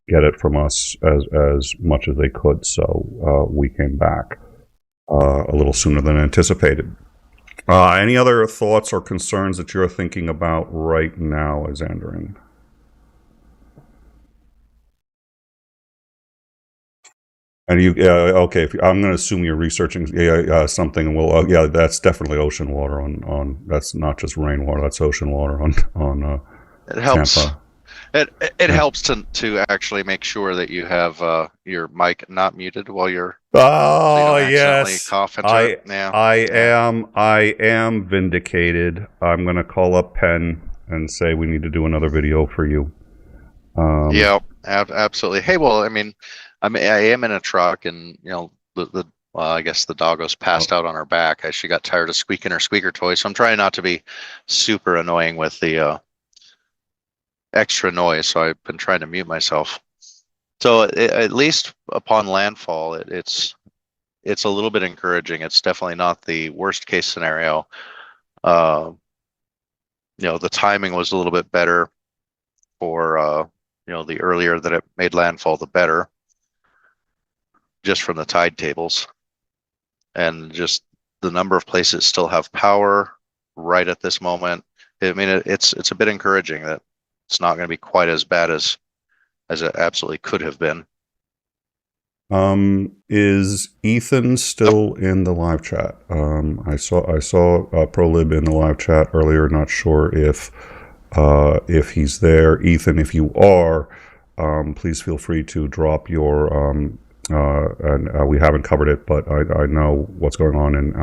[SPEAKER 1] get it from us as much as they could. So we came back a little sooner than anticipated. Any other thoughts or concerns that you're thinking about right now, Xandering? And you, okay, I'm going to assume you're researching something, and we'll, yeah, that's definitely ocean water on that's not just rainwater, that's ocean water on
[SPEAKER 2] it helps.
[SPEAKER 1] Tampa.
[SPEAKER 2] It helps to actually make sure that you have your mic not muted while you're
[SPEAKER 1] so you yes,
[SPEAKER 2] cough into it. Yeah.
[SPEAKER 1] I am vindicated. I'm going to call up Penn and say we need to do another video for you.
[SPEAKER 2] Yeah, absolutely. Hey, well, I mean, I am in a truck, and I guess the doggo's passed out on her back. She got tired of squeaking her squeaker toy, so I'm trying not to be super annoying with the extra noise. So I've been trying to mute myself. So at least upon landfall, it's a little bit encouraging. It's definitely not the worst case scenario. The timing was a little bit better for the earlier that it made landfall, the better, just from the tide tables, and just the number of places still have power right at this moment. I mean, it's a bit encouraging that it's not going to be quite as bad as as it absolutely could have been.
[SPEAKER 1] Is Ethan still in the live chat? I saw ProLib in the live chat earlier. Not sure if he's there. Ethan, if you are, please feel free to drop your. And we haven't covered it, but I know what's going on in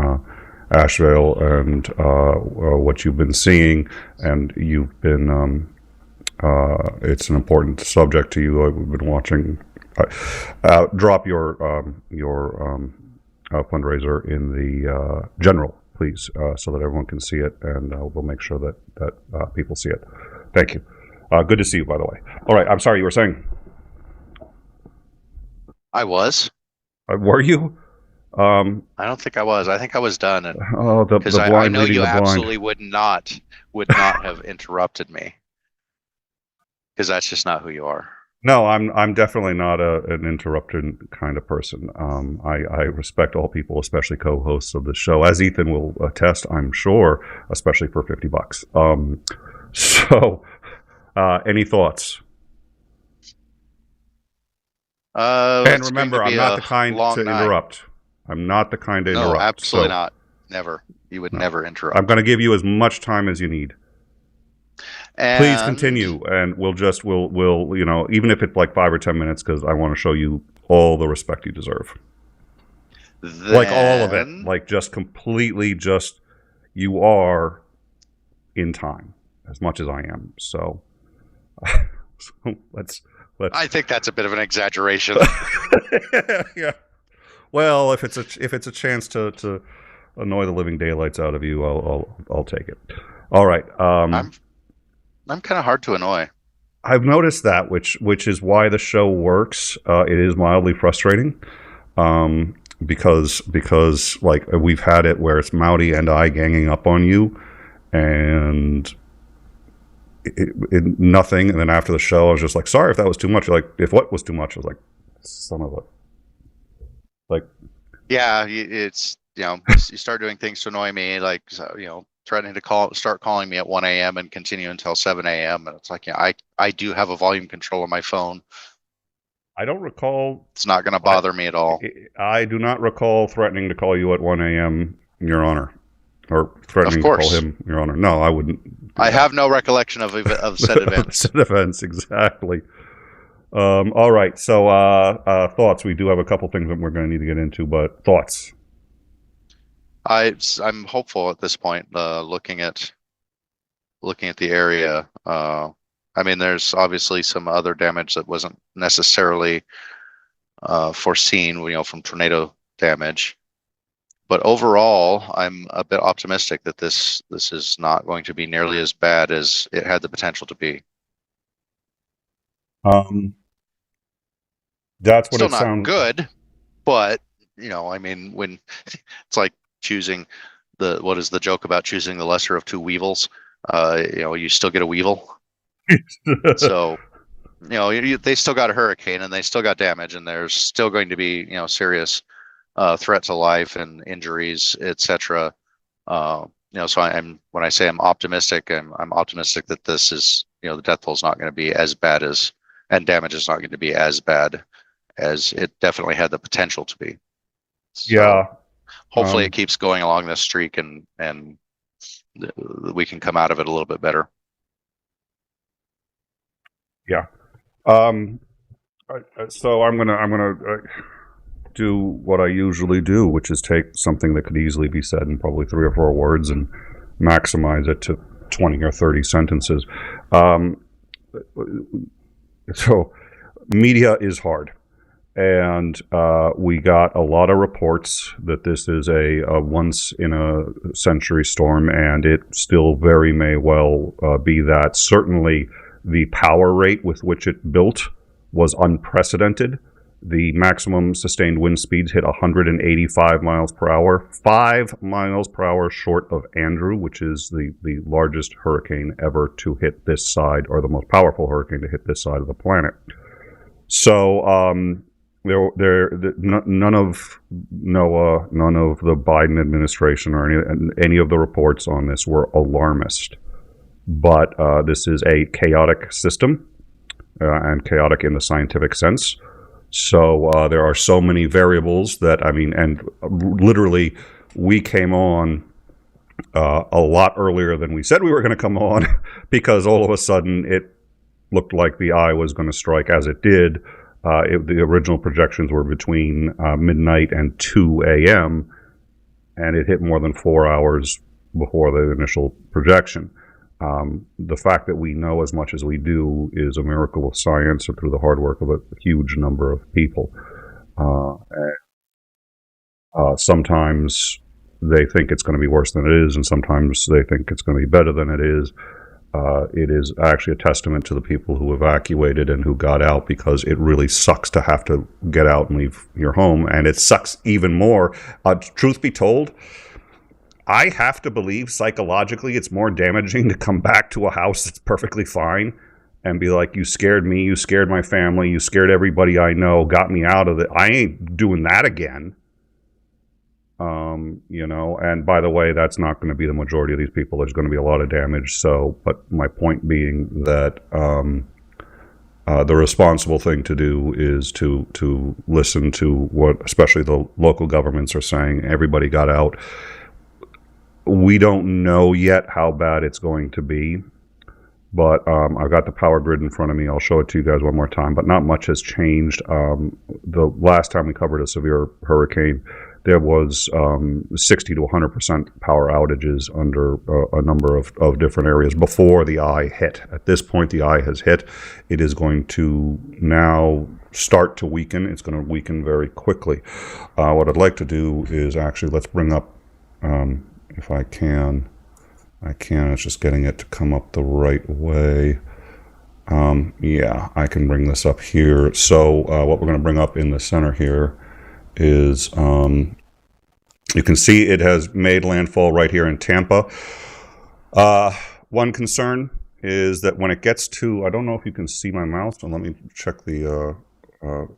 [SPEAKER 1] Asheville and what you've been seeing, and you've been. It's an important subject to you. We've been watching. Drop your fundraiser in the general, please, so that everyone can see it, and we'll make sure that people see it. Thank you. Good to see you, by the way. All right, I'm sorry, you were saying?
[SPEAKER 2] I was.
[SPEAKER 1] Were you?
[SPEAKER 2] I don't think I was. I think I was done.
[SPEAKER 1] Because
[SPEAKER 2] I know you absolutely would not have interrupted me, because that's just not who you are.
[SPEAKER 1] No, I'm definitely not an interrupted kind of person. I respect all people, especially co-hosts of the show, as Ethan will attest, I'm sure, especially for $50. So, any thoughts? And remember, I'm not the kind to interrupt. I'm not the kind to interrupt.
[SPEAKER 2] No, absolutely not. Never. You would never interrupt.
[SPEAKER 1] I'm going to give you as much time as you need. And please continue, and we'll even if it's like 5 or 10 minutes, because I want to show you all the respect you deserve. Like all of it, like just completely, just you are in time as much as I am. So, let's.
[SPEAKER 2] I think that's a bit of an exaggeration.
[SPEAKER 1] Yeah. Well, if it's a chance to annoy the living daylights out of you, I'll take it. All right.
[SPEAKER 2] I'm kind of hard to annoy.
[SPEAKER 1] I've noticed that, which is why the show works. It is mildly frustrating, because like we've had it where it's Mouty and I ganging up on you, and nothing. And then after the show, I was just like, sorry if that was too much. You're like, if what was too much? I was like, son of a. Like.
[SPEAKER 2] Yeah, it's you start doing things to annoy me, like threatening to start calling me at 1 a.m. and continue until 7 a.m. And it's like, I do have a volume control on my phone.
[SPEAKER 1] I don't recall.
[SPEAKER 2] It's not going to bother me at all.
[SPEAKER 1] I do not recall threatening to call you at 1 a.m., Your Honor. Or threatening to call him, Your Honor. No, I wouldn't.
[SPEAKER 2] I have no recollection of said events.
[SPEAKER 1] Said events, exactly. All right, so thoughts. We do have a couple things that we're going to need to get into, but thoughts.
[SPEAKER 2] I'm hopeful at this point, looking at the area. I mean, there's obviously some other damage that wasn't necessarily foreseen, from tornado damage. But overall, I'm a bit optimistic that this is not going to be nearly as bad as it had the potential to be.
[SPEAKER 1] That's what
[SPEAKER 2] Still
[SPEAKER 1] it
[SPEAKER 2] not
[SPEAKER 1] sounds
[SPEAKER 2] good, but I mean, when it's like choosing what is the joke about choosing the lesser of two weevils? You still get a weevil. So, they still got a hurricane and they still got damage, and there's still going to be, serious threat to life and injuries, etc. So when I say I'm optimistic, I'm optimistic that this is, the death toll is not going to be as bad and damage is not going to be as bad as it definitely had the potential to be. So,
[SPEAKER 1] yeah.
[SPEAKER 2] Hopefully it keeps going along this streak, and we can come out of it a little bit better.
[SPEAKER 1] Yeah. So I'm gonna do what I usually do, which is take something that could easily be said in probably 3 or 4 words and maximize it to 20 or 30 sentences. So media is hard. And we got a lot of reports that this is a once-in-a-century storm, and it still very may well be that. Certainly, the power rate with which it built was unprecedented. The maximum sustained wind speeds hit 185 miles per hour, 5 miles per hour short of Andrew, which is the largest hurricane ever to hit this side, or the most powerful hurricane to hit this side of the planet. So, none of NOAA, none of the Biden administration, or any of the reports on this were alarmist. But this is a chaotic system. and chaotic in the scientific sense. So there are so many variables that, I mean, and literally we came on a lot earlier than we said we were going to come on because all of a sudden it looked like the eye was going to strike as it did. The original projections were between midnight and 2 a.m., and it hit more than 4 hours before the initial projection. The fact that we know as much as we do is a miracle of science and through the hard work of a huge number of people. Sometimes they think it's going to be worse than it is, and sometimes they think it's going to be better than it is. It is actually a testament to the people who evacuated and who got out, because it really sucks to have to get out and leave your home, and it sucks even more. Truth be told, I have to believe psychologically it's more damaging to come back to a house that's perfectly fine and be like, you scared me, you scared my family, you scared everybody I know, got me out of it. I ain't doing that again. You know, and by the way, that's not going to be the majority of these people. There's going to be a lot of damage. So, but my point being that the responsible thing to do is to listen to what especially the local governments are saying. Everybody got out. We don't know yet how bad it's going to be, but I've got the power grid in front of me. I'll show it to you guys one more time, but not much has changed. The last time we covered a severe hurricane, there was 60 to 100% power outages under a number of different areas before the eye hit. At this point, the eye has hit. It is going to now start to weaken. It's going to weaken very quickly. What I'd like to do is actually, let's bring up, if I can, it's just getting it to come up the right way. Yeah, I can bring this up here. So what we're going to bring up in the center here is you can see it has made landfall right here in Tampa. One concern is that when it gets to, I don't know if you can see my mouse, so let me check the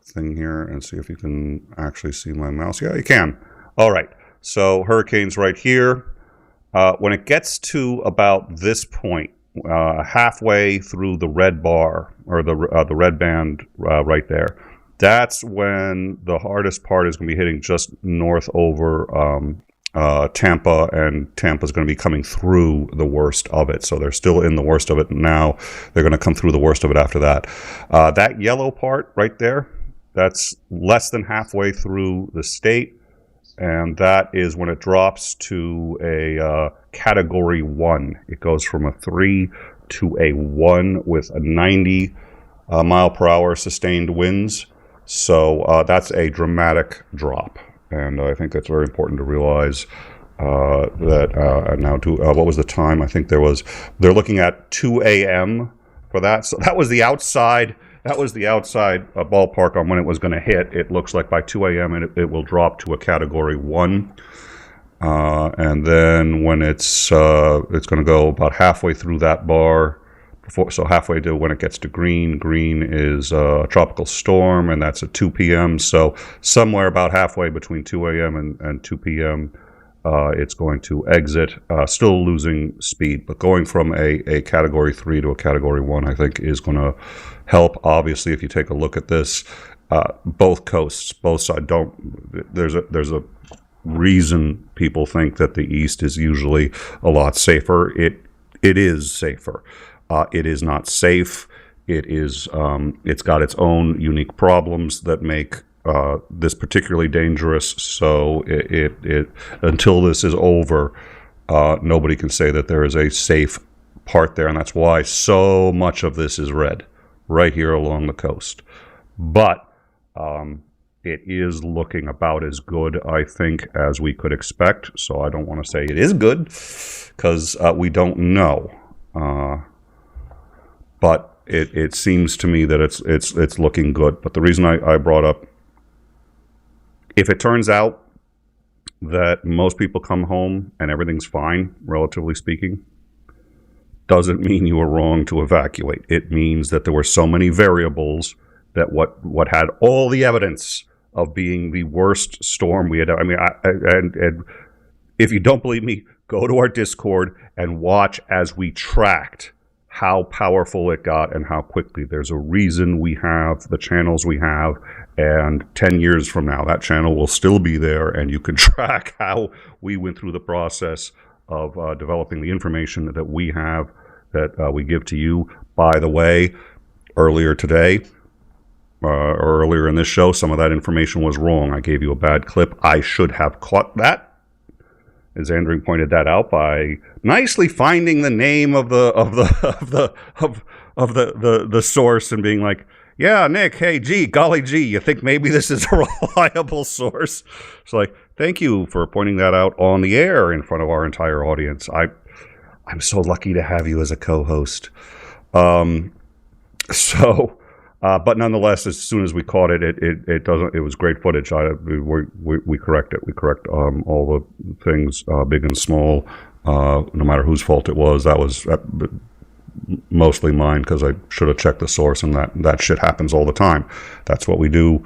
[SPEAKER 1] thing here and see if you can actually see my mouse. Yeah, you can. All right, so hurricane's right here. When it gets to about this point, halfway through the red bar, or the red band right there, that's when the hardest part is going to be hitting just north over Tampa, and Tampa's going to be coming through the worst of it. So they're still in the worst of it now. They're going to come through the worst of it after that. That yellow part right there, that's less than halfway through the state, and that is when it drops to a Category 1. It goes from a 3 to a 1 with a 90 mile per hour sustained winds. So that's a dramatic drop, and I think that's very important to realize that now what was the time? I think they're looking at 2 a.m. for that. So that was the outside ballpark on when it was going to hit. It looks like by 2 a.m. it will drop to a Category 1, and then when it's going to go about halfway through that bar. So halfway to when it gets to green. Green is a tropical storm, and that's at 2 p.m. So somewhere about halfway between 2 a.m. and 2 p.m., it's going to exit, still losing speed. But going from a Category 3 to a Category 1, I think, is going to help. Obviously, if you take a look at this, both coasts, both sides, there's a reason people think that the East is usually a lot safer. It is safer. It is not safe. It's got its own unique problems that make this particularly dangerous. So until this is over, nobody can say that there is a safe part there, and that's why so much of this is red right here along the coast. But it is looking about as good, I think, as we could expect. So I don't want to say it is good because we don't know. But it seems to me that it's looking good. But the reason I brought up, if it turns out that most people come home and everything's fine, relatively speaking, doesn't mean you were wrong to evacuate. It means that there were so many variables that what had all the evidence of being the worst storm we had. I mean, and if you don't believe me, go to our Discord and watch as we tracked how powerful it got and how quickly. There's a reason we have the channels we have, and 10 years from now, that channel will still be there, and you can track how we went through the process of developing the information that we have, that we give to you. By the way, earlier today, or earlier in this show, some of that information was wrong. I gave you a bad clip. I should have caught that, as Andrew pointed that out, by nicely finding the name of the source and being like, yeah, Nick, hey, golly gee, you think maybe this is a reliable source? It's like, thank you for pointing that out on the air in front of our entire audience. I'm so lucky to have you as a co-host. But nonetheless, as soon as we caught it, it doesn't. It was great footage. We correct it. We correct all the things, big and small, no matter whose fault it was. That was mostly mine, because I should have checked the source, and that shit happens all the time. That's what we do.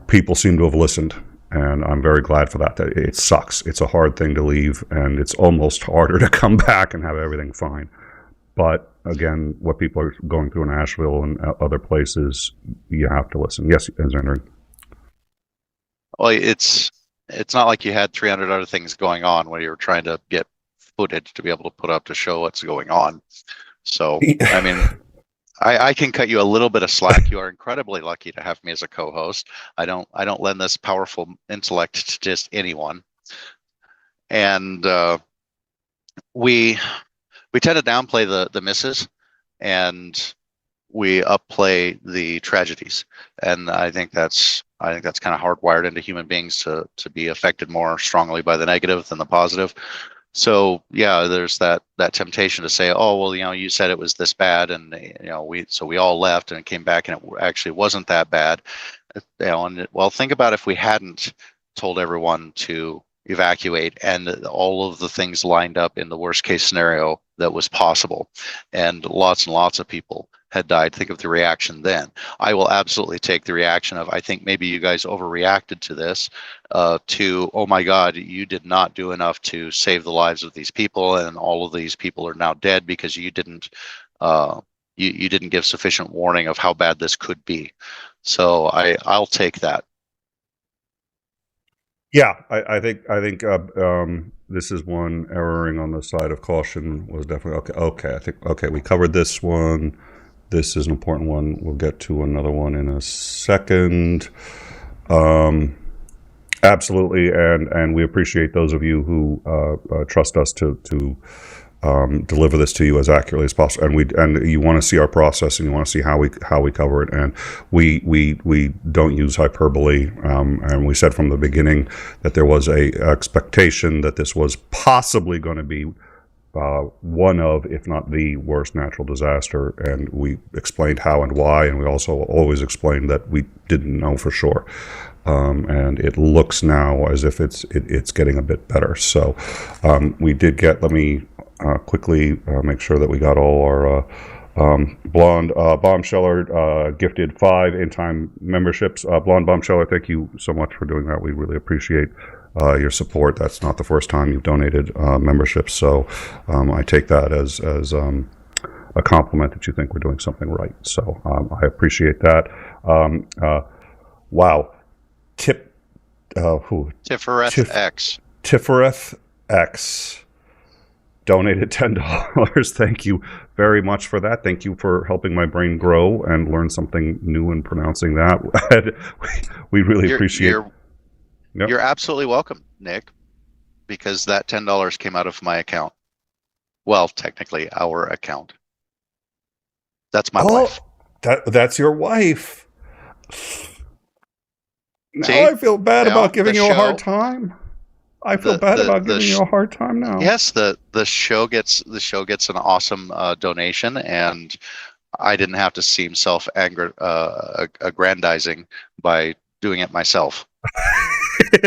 [SPEAKER 1] People seem to have listened, and I'm very glad for that. It sucks. It's a hard thing to leave, and it's almost harder to come back and have everything fine. But again, what people are going through in Asheville and other places, you have to listen. Yes, Andrew.
[SPEAKER 2] Well, it's not like you had 300 other things going on when you were trying to get footage to be able to put up to show what's going on. So, I mean, I can cut you a little bit of slack. You are incredibly lucky to have me as a co-host. I don't lend this powerful intellect to just anyone. And we tend to downplay the misses, and we upplay the tragedies. And I think that's kind of hardwired into human beings to be affected more strongly by the negative than the positive. So yeah, there's that temptation to say, oh, well, you said it was this bad, and we all left and it came back and it actually wasn't that bad. And well, think about if we hadn't told everyone to evacuate and all of the things lined up in the worst case scenario that was possible, and lots of people had died. Think of the reaction then. I will absolutely take the reaction of, I think maybe you guys overreacted to this, to, oh my God, you did not do enough to save the lives of these people, and all of these people are now dead because you didn't you didn't give sufficient warning of how bad this could be. So I'll take that.
[SPEAKER 1] Yeah, I think this is one erring on the side of caution was definitely okay. I think we covered this one. This is an important one. We'll get to another one in a second. Absolutely, and we appreciate those of you who trust us to deliver this to you as accurately as possible. And you want to see our process, and you want to see how we cover it. And we don't use hyperbole. And we said from the beginning that there was a expectation that this was possibly going to be one of, if not the worst natural disaster, and we explained how and why, and we also always explained that we didn't know for sure, and it looks now as if it's getting a bit better. So we did get, let me quickly make sure that we got all our Blonde Bombsheller gifted 5 in-time memberships. Blonde Bombsheller, thank you so much for doing that. We really appreciate your support. That's not the first time you've donated memberships, so I take that as a compliment that you think we're doing something right. So I appreciate that. Wow.
[SPEAKER 2] Tifereth X.
[SPEAKER 1] Tifereth X donated $10. Thank you very much for that. Thank you for helping my brain grow and learn something new in pronouncing that. we really appreciate it. Yep.
[SPEAKER 2] You're absolutely welcome, Nick, because that $10 came out of my account. Well, technically, our account. That's my wife.
[SPEAKER 1] That's your wife. Now
[SPEAKER 2] See?
[SPEAKER 1] I feel bad about giving you a hard time. I feel bad about giving you a hard time now.
[SPEAKER 2] Yes, the show gets an awesome donation, and I didn't have to seem aggrandizing by doing it myself.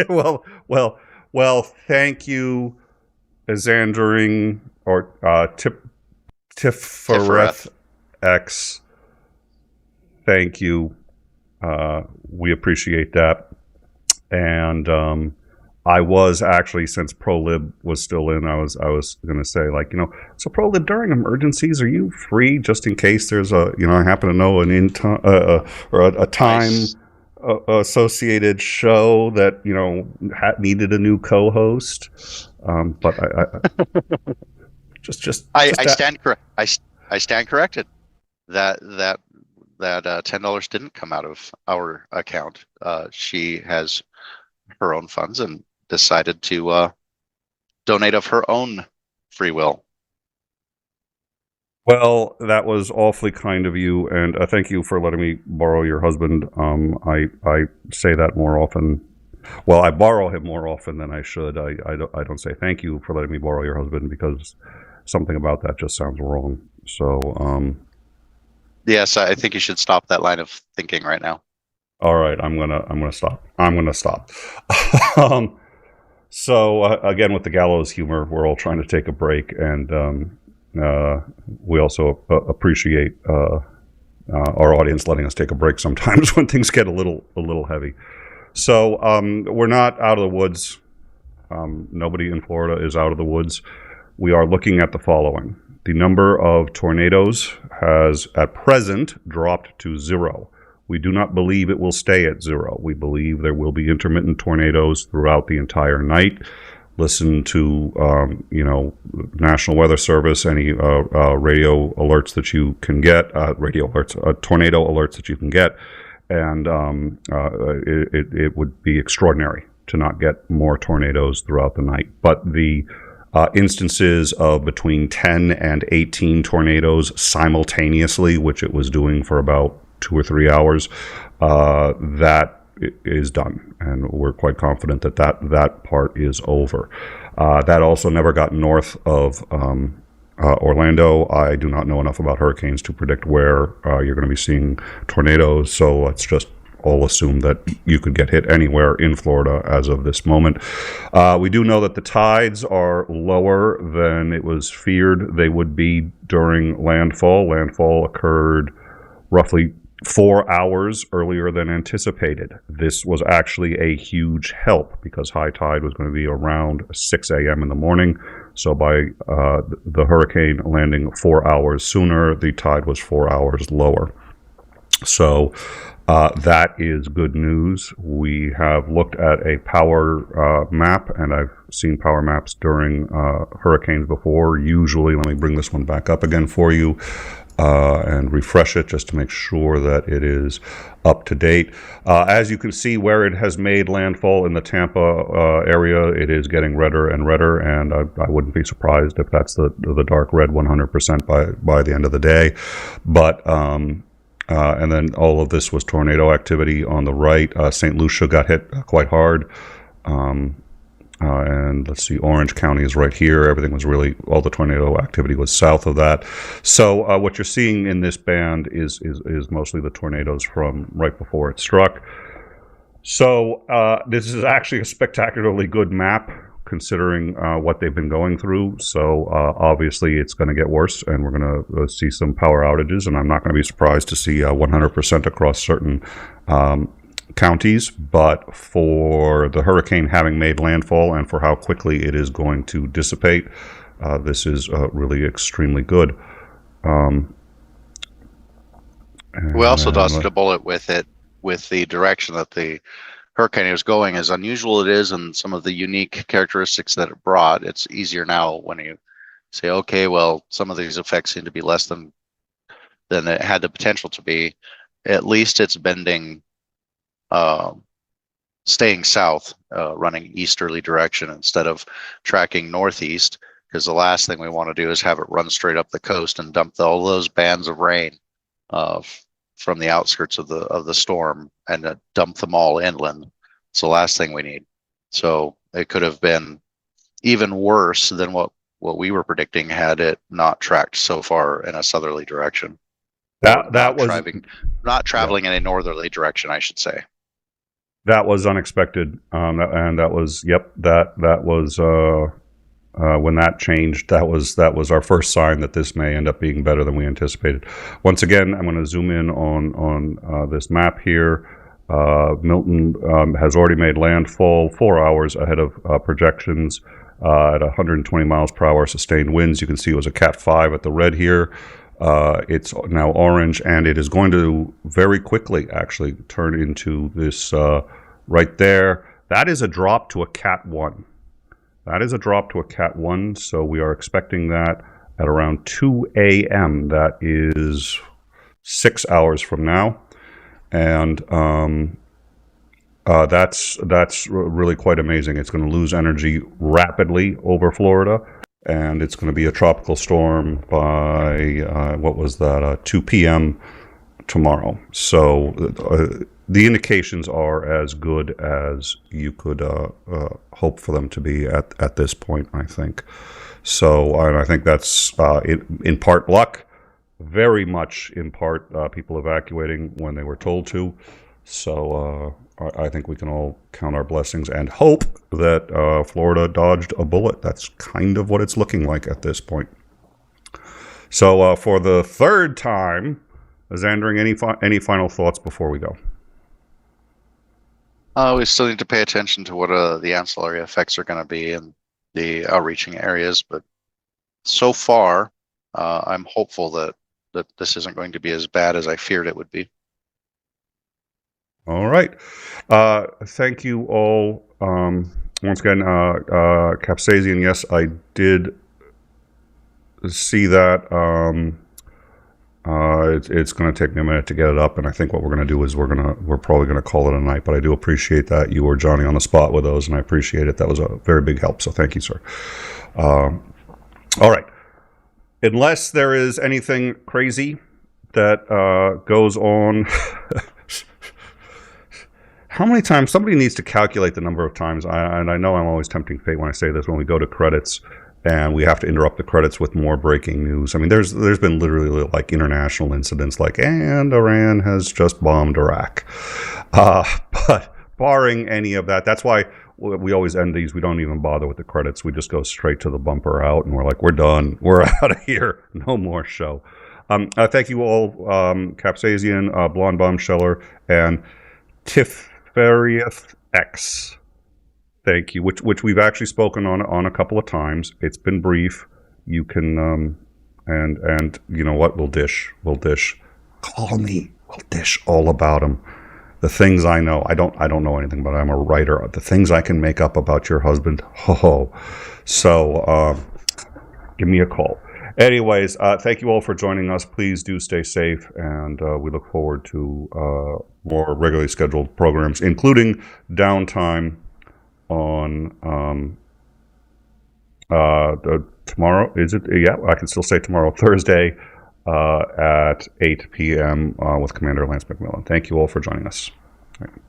[SPEAKER 1] well, thank you, Xandering, or Tifereth X. Thank you. We appreciate that. And I was actually, since ProLib was still in, I was going to say, like, so ProLib, during emergencies, are you free just in case there's a, I happen to know or a time
[SPEAKER 2] Nice.
[SPEAKER 1] associated show that, needed a new co-host. But I just
[SPEAKER 2] I
[SPEAKER 1] that.
[SPEAKER 2] stand correct. I stand corrected. That $10 didn't come out of our account. She has her own funds and decided to donate of her own free will.
[SPEAKER 1] Well, that was awfully kind of you, and thank you for letting me borrow your husband. I say that more often. Well, I borrow him more often than I should. I don't say thank you for letting me borrow your husband, because something about that just sounds wrong. So,
[SPEAKER 2] yes, I think you should stop that line of thinking right now.
[SPEAKER 1] all right, I'm gonna stop. I'm gonna stop. So again, with the gallows humor, we're all trying to take a break, and we also appreciate our audience letting us take a break sometimes when things get a little heavy. So we're not out of the woods. Nobody in Florida is out of the woods. We are looking at the following. The number of tornadoes has at present dropped to 0. We do not believe it will stay at 0. We believe there will be intermittent tornadoes throughout the entire night. Listen to, National Weather Service, any radio alerts that you can get, tornado alerts that you can get, and it would be extraordinary to not get more tornadoes throughout the night. But the instances of between 10 and 18 tornadoes simultaneously, which it was doing for about 2 or 3 hours, that is done, and we're quite confident that part is over. That also never got north of Orlando. I do not know enough about hurricanes to predict where you're going to be seeing tornadoes, so let's just all assume that you could get hit anywhere in Florida as of this moment. We do know that the tides are lower than it was feared they would be during landfall. Landfall occurred roughly 4 hours earlier than anticipated. This was actually a huge help, because high tide was going to be around 6 a.m. in the morning. So by the hurricane landing 4 hours sooner, the tide was 4 hours lower. So that is good news. We have looked at a power map, and I've seen power maps during hurricanes before. Usually, let me bring this one back up again for you. And refresh it just to make sure that it is up to date. As you can see, where it has made landfall in the Tampa area, it is getting redder and redder, and I wouldn't be surprised if that's the dark red 100% by the end of the day. But and then all of this was tornado activity on the right. St. Lucia got hit quite hard. And let's see, Orange County is right here. Everything was all the tornado activity was south of that. So what you're seeing in this band is mostly the tornadoes from right before it struck. So this is actually a spectacularly good map, considering what they've been going through. So obviously it's going to get worse, and we're going to see some power outages, and I'm not going to be surprised to see 100% across certain counties. But for the hurricane having made landfall and for how quickly it is going to dissipate, this is really extremely good.
[SPEAKER 2] We also dodged a bullet with it, with the direction that the hurricane was going. As unusual it is, and some of the unique characteristics that it brought, it's easier now when you say, okay, well, some of these effects seem to be less than it had the potential to be. At least it's bending, staying south, running easterly direction instead of tracking northeast, because the last thing we want to do is have it run straight up the coast and dump all those bands of rain from the outskirts of the storm, and dump them all inland. It's the last thing we need. So it could have been even worse than what we were predicting had it not tracked so far in a southerly direction.
[SPEAKER 1] That was
[SPEAKER 2] not traveling in a northerly direction, I should say.
[SPEAKER 1] That was unexpected, and that was when that changed. That was our first sign that this may end up being better than we anticipated. Once again, I'm going to zoom in on this map here. Milton has already made landfall 4 hours ahead of projections at 120 miles per hour sustained winds. You can see it was a Cat 5 at the red here. It's now orange, and it is going to very quickly actually turn into this right there. That is a drop to a Cat 1. That is a drop to a Cat 1, so we are expecting that at around 2 a.m. That is 6 hours from now. And that's really quite amazing. It's going to lose energy rapidly over Florida, and it's going to be a tropical storm by, 2 p.m. tomorrow. So the indications are as good as you could hope for them to be at this point, I think. So and I think that's in part luck, very much in part people evacuating when they were told to. So I think we can all count our blessings and hope that Florida dodged a bullet. That's kind of what it's looking like at this point. So for the third time, Xandring, any final thoughts before we go?
[SPEAKER 2] We still need to pay attention to what the ancillary effects are going to be in the outreaching areas, but so far, I'm hopeful that this isn't going to be as bad as I feared it would be.
[SPEAKER 1] All right. Thank you all. Once again, 𝐍𝐤𝐜𝐴, yes, I did see that. It's going to take me a minute to get it up, and I think what we're going to do is we're probably going to call it a night. But I do appreciate that you were Johnny on the spot with those, and I appreciate it. That was a very big help. So thank you, sir. All right. Unless there is anything crazy that goes on. How many times? Somebody needs to calculate the number of times. And I know I'm always tempting fate when I say this. When we go to credits, and we have to interrupt the credits with more breaking news. I mean, there's been literally like international incidents like, and Iran has just bombed Iraq. But barring any of that, that's why we always end these. We don't even bother with the credits. We just go straight to the bumper out, and we're like, we're done. We're out of here. No more show. Thank you all, 𝐍𝐤𝐜𝐴, Blonde Bombsheller, and Tiferieth X. Thank you, which we've actually spoken on a couple of times. It's been brief. You can and you know what? We'll dish. Call me. We'll dish all about them. The things I know. I don't know anything, but I'm a writer. The things I can make up about your husband. So give me a call. Anyways, thank you all for joining us. Please do stay safe, and we look forward to more regularly scheduled programs, including downtime on tomorrow. Is it? Yeah, I can still say tomorrow, Thursday, at 8 p.m. With Commander Lance McMillan. Thank you all for joining us. All right.